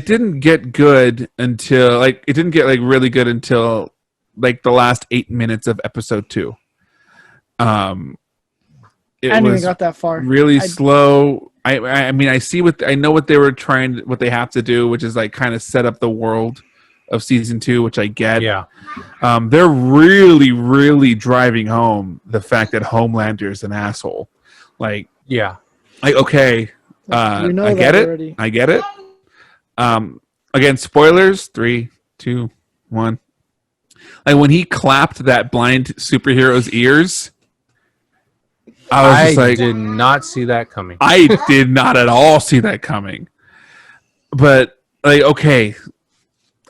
didn't get good until really good until like the last 8 minutes of episode 2. I hadn't even got that far. Really slow. I mean, I know what they have to do, which is like kind of set up the world of season 2, which I get. Yeah. They're really, really driving home the fact that Homelander is an asshole. Like, yeah. Like, okay. I get it. Already. I get it. Again, spoilers. 3, 2, 1. Like when he clapped that blind superhero's ears, I did not see that coming. I did not at all see that coming. But like, okay,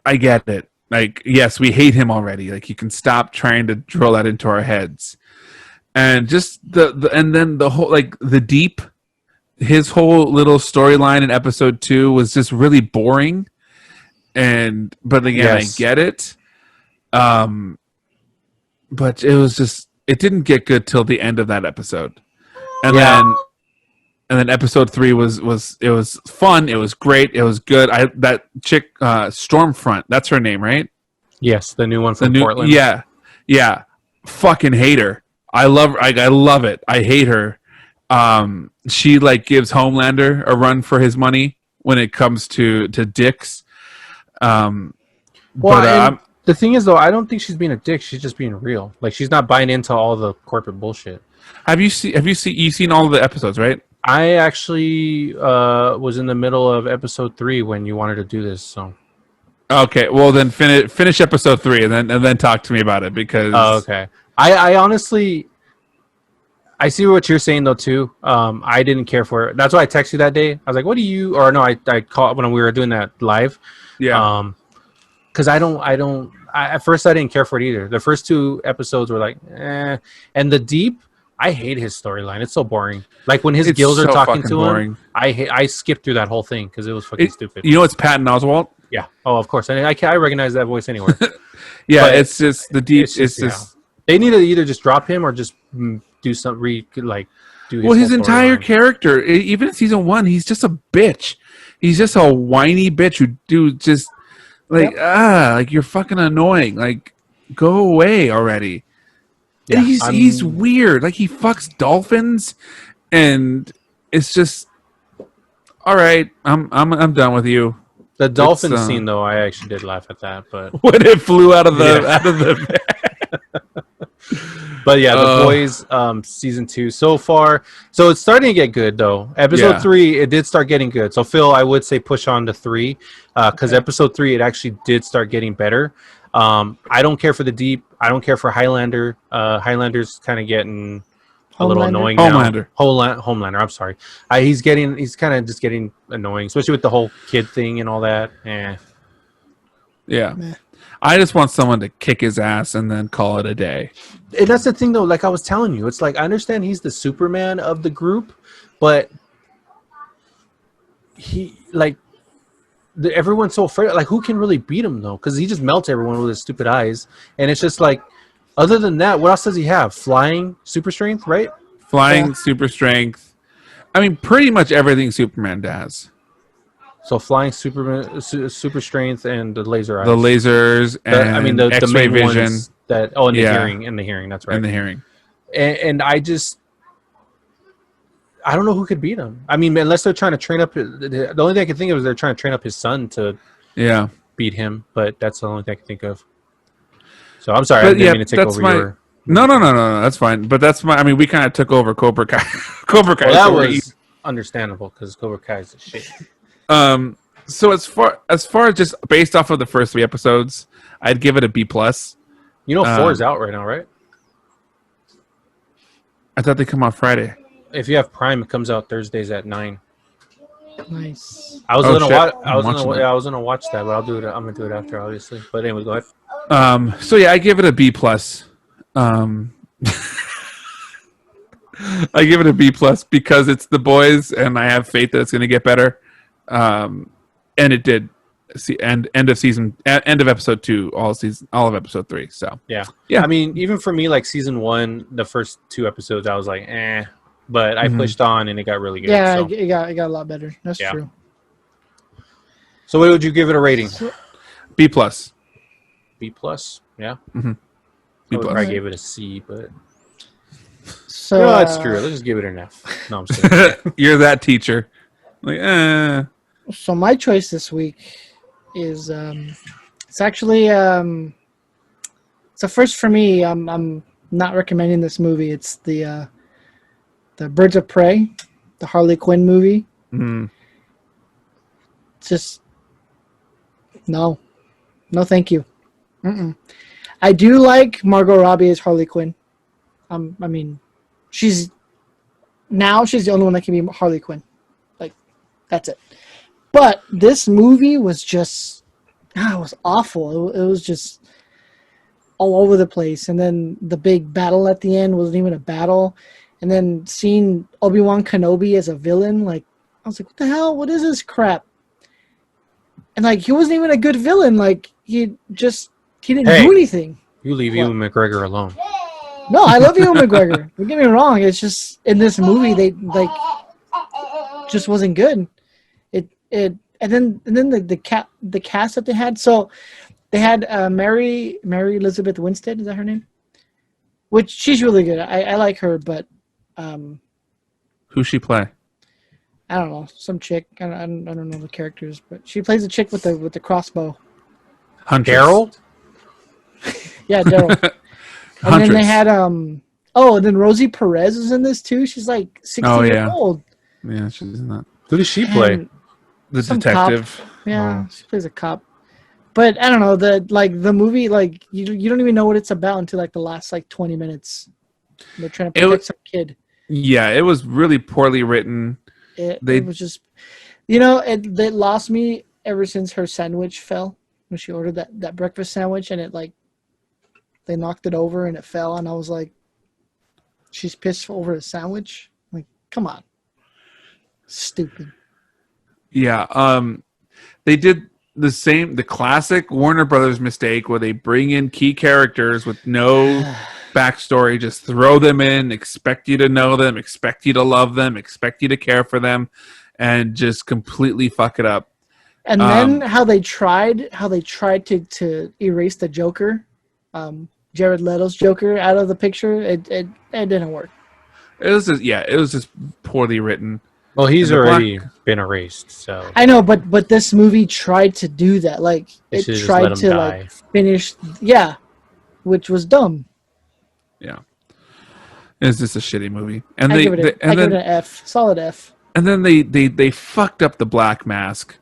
I get it. Like, yes, we hate him already. Like, you can stop trying to drill that into our heads. And just and then the whole his whole little storyline in episode 2 was just really boring. But again, I get it. But it was just, it didn't get good till the end of that episode. And then episode 3 was fun. It was great. It was good. That chick, Stormfront, that's her name, right? Yes, the new one from Portland. Yeah. Fucking hate her. I love it. I hate her. she like gives Homelander a run for his money when it comes to dicks. Well, But the thing is, though, I don't think she's being a dick. She's just being real. Like, she's not buying into all the corporate bullshit. you've seen all of the episodes, right? I actually was in the middle of episode 3 when you wanted to do this. So Okay, well then finish episode 3 and then talk to me about it because okay. I honestly, I see what you're saying though too. I didn't care for it. That's why I texted you that day. I was like, "What do you?" Or no, I called when we were doing that live. yeah. Because at first I didn't care for it either. The first 2 episodes were like, eh. And the Deep, I hate his storyline. It's so boring. Like when his It's gills are so talking fucking to boring. him, I skipped through that whole thing because it was fucking stupid. You know, it's Patton Oswalt. Yeah. Oh, of course. I recognize that voice anywhere. Yeah, But it's just the Deep. it's just they need to either just drop him or just do some do his whole entire storyline. character, even in season 1, he's just a bitch. He's just a whiny bitch who just like like you're fucking annoying. Like go away already. Yeah, And he's weird. Like he fucks dolphins, and it's just all right. I'm done with you. The dolphin It's, scene though, I actually did laugh at that, but When it flew out of the but yeah, The Boys season 2 so far. So it's starting to get good though. Episode 3, it did start getting good. So Phil, I would say push on to 3 because episode 3 it actually did start getting better. I don't care for the Deep. I don't care for Highlander. Highlander's kind of getting a little annoying now. Homelander. I'm sorry. He's kind of just getting annoying, especially with the whole kid thing and all that. Yeah. Meh. I just want someone to kick his ass and then call it a day. And that's the thing though, like I was telling you, it's like I understand he's the Superman of the group, but everyone's so afraid. Like who can really beat him though? Because he just melts everyone with his stupid eyes. And it's just like, other than that, what else does he have? Flying, super strength, right? Flying, super strength. I mean, pretty much everything Superman does. So flying, super strength, and the laser eyes. The lasers and the X-ray main vision. ones that the hearing, that's right. And the hearing. And I don't know who could beat him. I mean, unless they're trying to train up. The only thing I can think of is they're trying to train up his son to beat him. But that's the only thing I can think of. So I'm sorry, I didn't mean to take over your. No, that's fine. But I mean, we kind of took over Cobra Kai. Cobra Kai. Well, that was understandable because Cobra Kai is the shit. So as far as just based off of the first 3 episodes, I'd give it a B+. You know, 4 is out right now, right? I thought they come out Friday. If you have Prime, it comes out Thursdays at 9. Nice. I was gonna watch that, but I'm gonna do it after, obviously. But anyway, go ahead. So yeah, I give it a B+. I give it a B+ because it's The Boys, and I have faith that it's going to get better. And it did. End of episode 2, all of episode 3. So yeah. Yeah. I mean, even for me, like season 1, the first 2 episodes, I was like, but I pushed on and it got really good. Yeah, so. it got a lot better. That's true. So what would you give it a rating? B+. B+. Yeah. Mm-hmm. I would probably give it a C, but So let's screw it. Let's just give it an F. No, I'm kidding. You're that teacher. Like, So my choice this week is it's actually it's a first for me. I'm not recommending this movie. It's the Birds of Prey, the Harley Quinn movie. Mm. Just no, thank you. Mm-mm. I do like Margot Robbie as Harley Quinn. I mean, she's the only one that can be Harley Quinn. Like, that's it. But this movie was just, it was awful. It was just all over the place. And then the big battle at the end wasn't even a battle. And then seeing Obi-Wan Kenobi as a villain, like, I was like, what the hell? What is this crap? And like, he wasn't even a good villain. Like, he didn't do anything. You leave Ewan McGregor alone. No, I love Ewan McGregor. Don't get me wrong. It's just in this movie they like just wasn't good. And then the cast that they had. So they had Mary Elizabeth Winstead. Is that her name? Which she's really good. I like her, but Who's she play? I don't know, some chick. I don't know the characters, but she plays a chick with the crossbow. Huntress. Daryl? Yeah, Daryl. And then they had and then Rosie Perez is in this too. She's like 60 years old. Yeah, she's in that. Who does she play? And The some detective. cop. Yeah, she plays a cop. But I don't know, the movie, like you don't even know what it's about until like the last like 20 minutes. They're trying to protect some kid. Yeah, it was really poorly written. It was just, it lost me ever since her sandwich fell when she ordered that breakfast sandwich, and it like they knocked it over and it fell, and I was like, she's pissed over a sandwich. Like, come on, stupid. Yeah, they did the classic Warner Brothers mistake where they bring in key characters with no backstory, just throw them in, expect you to know them, expect you to love them, expect you to care for them, and just completely fuck it up. And then how they tried to erase the Joker, Jared Leto's Joker, out of the picture. It didn't work. It was just poorly written. Well, he's already been erased, so I know, but this movie tried to do that. Like, they it should've just tried let him to die. like finish, which was dumb. Yeah, it's just a shitty movie. And I give it an F, solid F. And then they fucked up the Black Mask.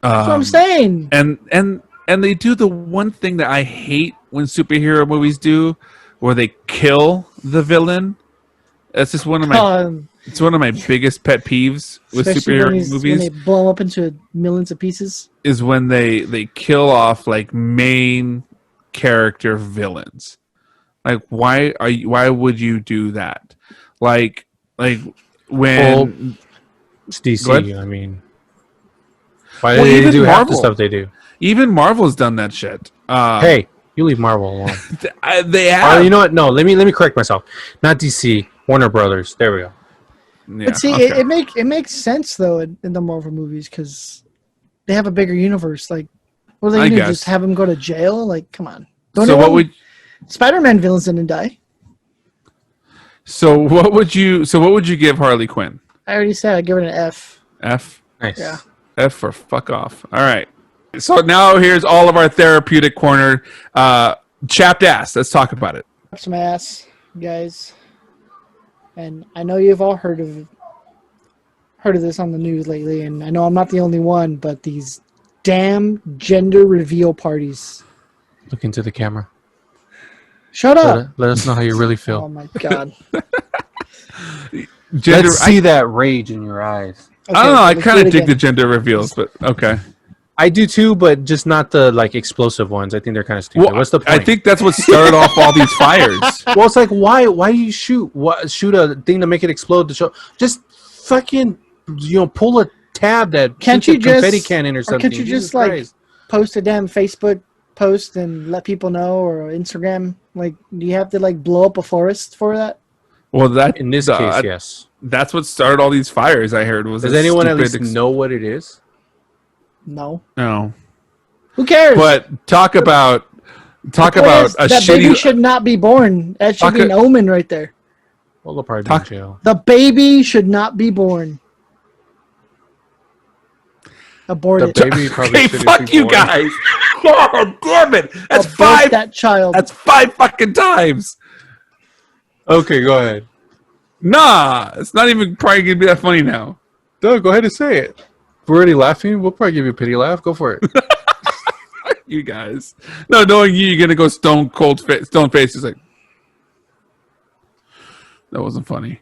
That's what I'm saying. And they do the one thing that I hate when superhero movies do, where they kill the villain. That's just one of my it's one of my biggest pet peeves with superhero movies. When they blow them up into millions of pieces. Is when they kill off like main character villains. Like, why would you do that? Like when it's DC. I mean, why do Well, they even do half the Marvel. stuff they do? even Marvel's done that shit. Hey, you leave Marvel alone. They have. You know what? No, let me correct myself. Not DC, Warner Brothers. There we go. Yeah, But see, okay. it makes sense though in the Marvel movies because they have a bigger universe. Like, what are they I gonna do? guess. Just have him go to jail? Like, come on. Spider-Man villains didn't die. So what would you give Harley Quinn? I already said I give it an F. F? Nice. Yeah. F for fuck off. All right. So now here's all of our therapeutic corner. Chapped Ass. Let's talk about it. Some ass, guys. And I know you've all heard of this on the news lately, and I know I'm not the only one, but these damn gender reveal parties. Look into the camera. Shut up. Let us know how you really Oh feel. my god. Gender, Let's see that rage in your eyes. I don't know. I let's kind do of it dig the again. gender reveals, but okay. I do too, but just not the like explosive ones. I think they're kind of stupid. Well, What's the point? I think that's what started off all these fires. Well, it's like why do you shoot a thing to make it explode to show? Just fucking pull a tab that Can't shoots you a confetti just cannon or or something. can't you Jesus just like Christ. post a damn Facebook post and let people know, or Instagram? Like, do you have to like blow up a forest for that? Well, that In this case, yes. that's what started all these fires. I heard was Does a anyone at stupid least know what it is? No. No, Who cares? but talk about The point a is, that shitty. baby should not be born. That should Talk be an a- omen right there. Well, they'll probably be Talk- in jail. The baby should not be born. Abort The it. baby probably Okay, shouldn't fuck be you born. guys. God damn it! That's Abort five. that child. That's 5 fucking times. Okay, go ahead. Nah, it's not even probably gonna be that funny now. Doug, go ahead and say it. If we're already laughing, we'll probably give you a pity laugh. Go for it. You guys. No, knowing you're gonna go stone face. Is like that wasn't funny.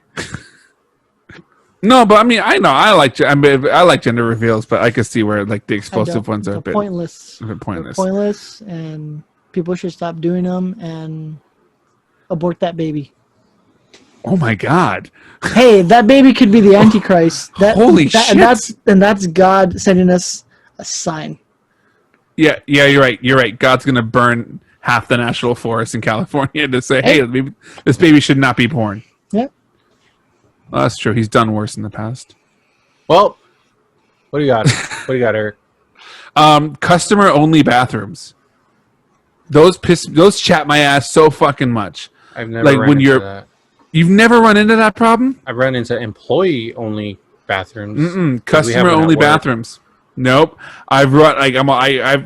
No, but I mean, I know I like gender reveals, but I can see where like the I explosive don't. ones are They're a bit pointless. pointless. They're pointless, and people should stop doing them and abort that baby. Oh my god! Hey, that baby could be the Antichrist. Holy shit. And that's God sending us a sign. Yeah, you're right. You're right. God's gonna burn half the national forest in California to say, "Hey, this baby should not be born." Yep. Well, that's true. He's done worse in the past. Well, what do you got? What do you got, Eric? Customer only bathrooms. Those chat my ass so fucking much. I've never Like, ran when into you're- that. You've never run into that problem? I run into employee-only bathrooms. Customer-only bathrooms. Nope. I've run like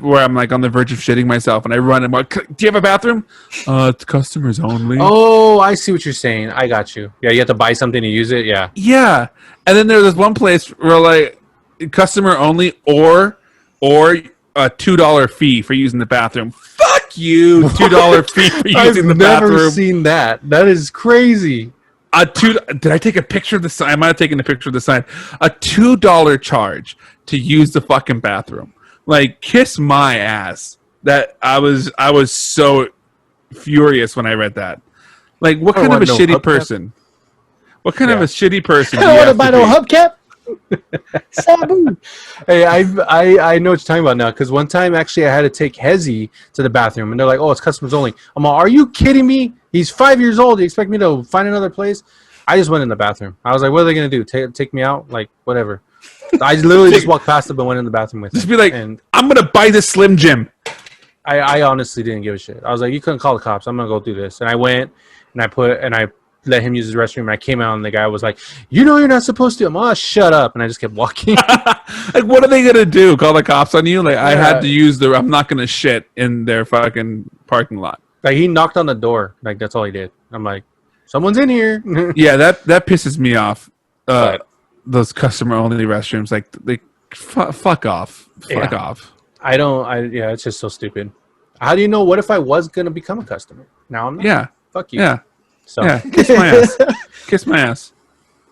where I'm like on the verge of shitting myself, and I run. I'm like, do you have a bathroom? It's customers only. Oh, I see what you're saying. I got you. Yeah, you have to buy something to use it. Yeah. Yeah, and then there's this one place where like customer only or a $2 fee for using the bathroom. Fuck you, $2 fee for using the bathroom. I've never seen that. That is crazy. Did I take a picture of the sign? I might have taken a picture of the sign. A $2 charge to use the fucking bathroom. Like, kiss my ass. That I was so furious when I read that. Like, what kind of a shitty person? What kind of a shitty person? I don't want to buy no hubcap. Sabu. Hey, I know what you're talking about now, because one time actually I had to take Hezi to the bathroom, and they're like, "Oh, it's customers only." I'm like, "Are you kidding me? He's 5 years old. You expect me to find another place?" I just went in the bathroom. I was like, "What are they gonna do? Take me out? Like, whatever." I literally just walked past them and went in the bathroom with him. Just be like, and "I'm gonna buy this Slim Jim." I honestly didn't give a shit. I was like, "You couldn't call the cops. I'm gonna go do this." And I went and I let him use his restroom, and I came out, and the guy was like, "You know you're not supposed to." I'm like, "Oh, shut up!" And I just kept walking. Like, what are they gonna do? Call the cops on you? Like, I had to use I'm not gonna shit in their fucking parking lot. Like, he knocked on the door. Like, that's all he did. I'm like, "Someone's in here." Yeah, that pisses me off. Those customer only restrooms, like, they fuck off. Fuck off. Yeah, it's just so stupid. How do you know? What if I was gonna become a customer? Now I'm not. Yeah. Fuck you. Yeah. So yeah, kiss my ass. Kiss my ass.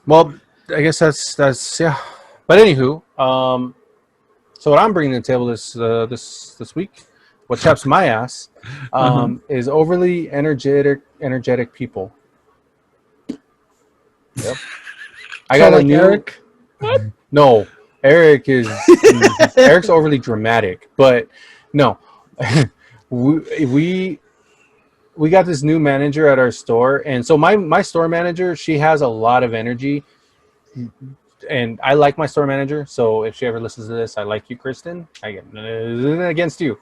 Well, I guess that's yeah. But anywho, so what I'm bringing to the table this week, what chaps my ass, is overly energetic people. Yep. I got a new Eric. No, Eric's overly dramatic, but no, we got this new manager at our store, and so my store manager, she has a lot of energy, and I like my store manager. So if she ever listens to this, I like you, Kristen. I get nothing against you,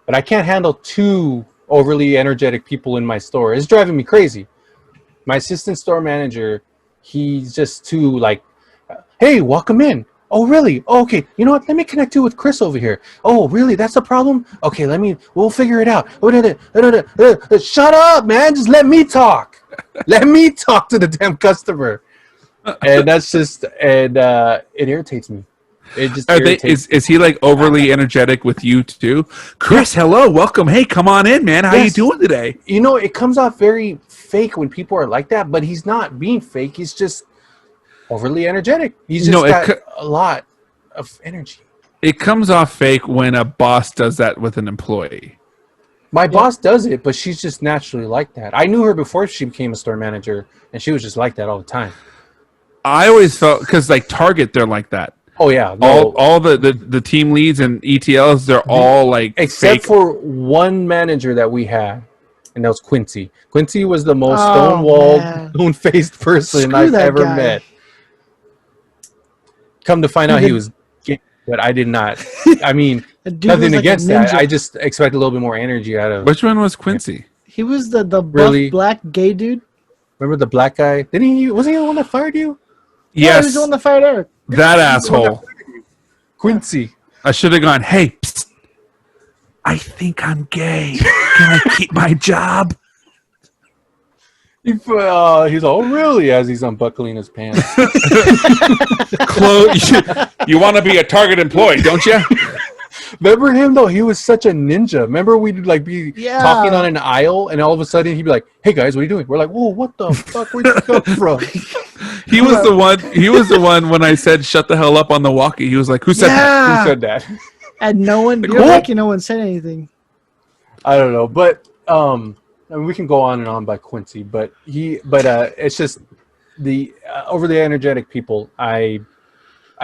but I can't handle two overly energetic people in my store. It's driving me crazy. My assistant store manager, he's just too like, "Hey, welcome in. Oh, really? Oh, okay. You know what? Let me connect you with Chris over here. Oh, really? That's a problem? Okay, we'll figure it out. Shut up, man. Just let me talk. Let me talk to the damn customer." And that's just, and it irritates me. It just irritates me. Is he like overly energetic with you too? Chris, hello, welcome. Hey, come on in, man. How you doing today? You know, it comes off very fake when people are like that, but he's not being fake. He's just overly energetic. He's just got a lot of energy. It comes off fake when a boss does that with an employee. My boss does it, but she's just naturally like that. I knew her before she became a store manager, and she was just like that all the time. I always felt, because like Target, they're like that. Oh yeah, no. all the team leads and ETLs, they're all like except fake. for one manager that we had, and that was Quincy. Quincy was the most stone-walled, stone-faced person I've ever met. Come to find out, he was gay, but I did not. I mean, nothing against that. I just expect a little bit more energy out of. Which one was Quincy? He was the really black gay dude. Remember the black guy? Wasn't he the one that fired you? Yes, he was the one that fired Eric. That asshole. Quincy. I should have gone, "Hey, psst, I think I'm gay. Can I keep my job?" He's all, really, as he's unbuckling his pants. You want to be a Target employee, don't you? Remember him though? He was such a ninja. Remember we'd like be talking on an aisle, and all of a sudden he'd be like, "Hey guys, what are you doing?" We're like, "Whoa, what the fuck? Where'd you come from?" He was the one when I said "shut the hell up" on the walkie. He was like, "Who said that? Who said that?" And no one, no one said anything. I don't know, but I mean, we can go on and on by Quincy, but it's just the overly energetic people. I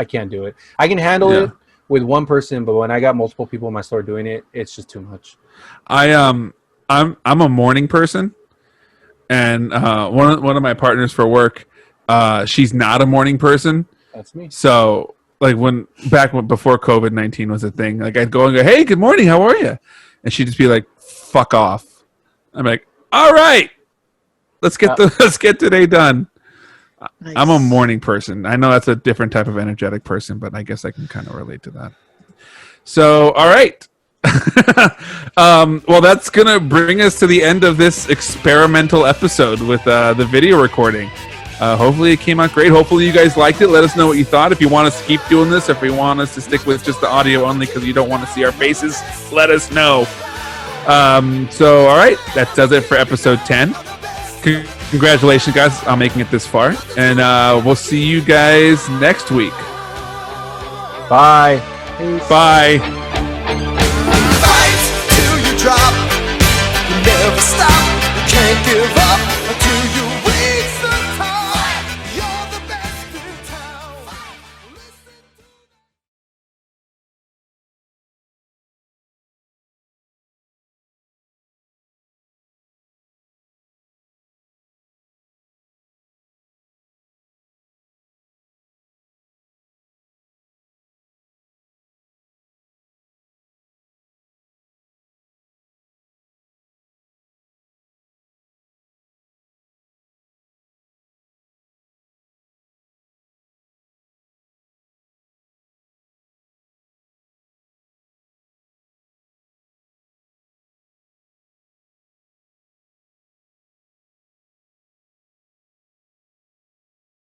can't do it. I can handle it with one person, but when I got multiple people in my store doing it, it's just too much. I'm a morning person, and one of my partners for work, she's not a morning person. That's me. So like before COVID-19 was a thing, like I'd go and go, "Hey, good morning, how are you?" And she'd just be like, "Fuck off." I'm like, "All right." let's get today done. Nice. I'm a morning person. I know that's a different type of energetic person, but I guess I can kind of relate to that. So, all right. Well, that's going to bring us to the end of this experimental episode with the video recording. Hopefully it came out great. Hopefully you guys liked it. Let us know what you thought. If you want us to keep doing this, if you want us to stick with just the audio only because you don't want to see our faces, let us know. So, all right. That does it for episode 10. Congratulations, guys, on making it this far. And we'll see you guys next week. Bye. Peace. Bye.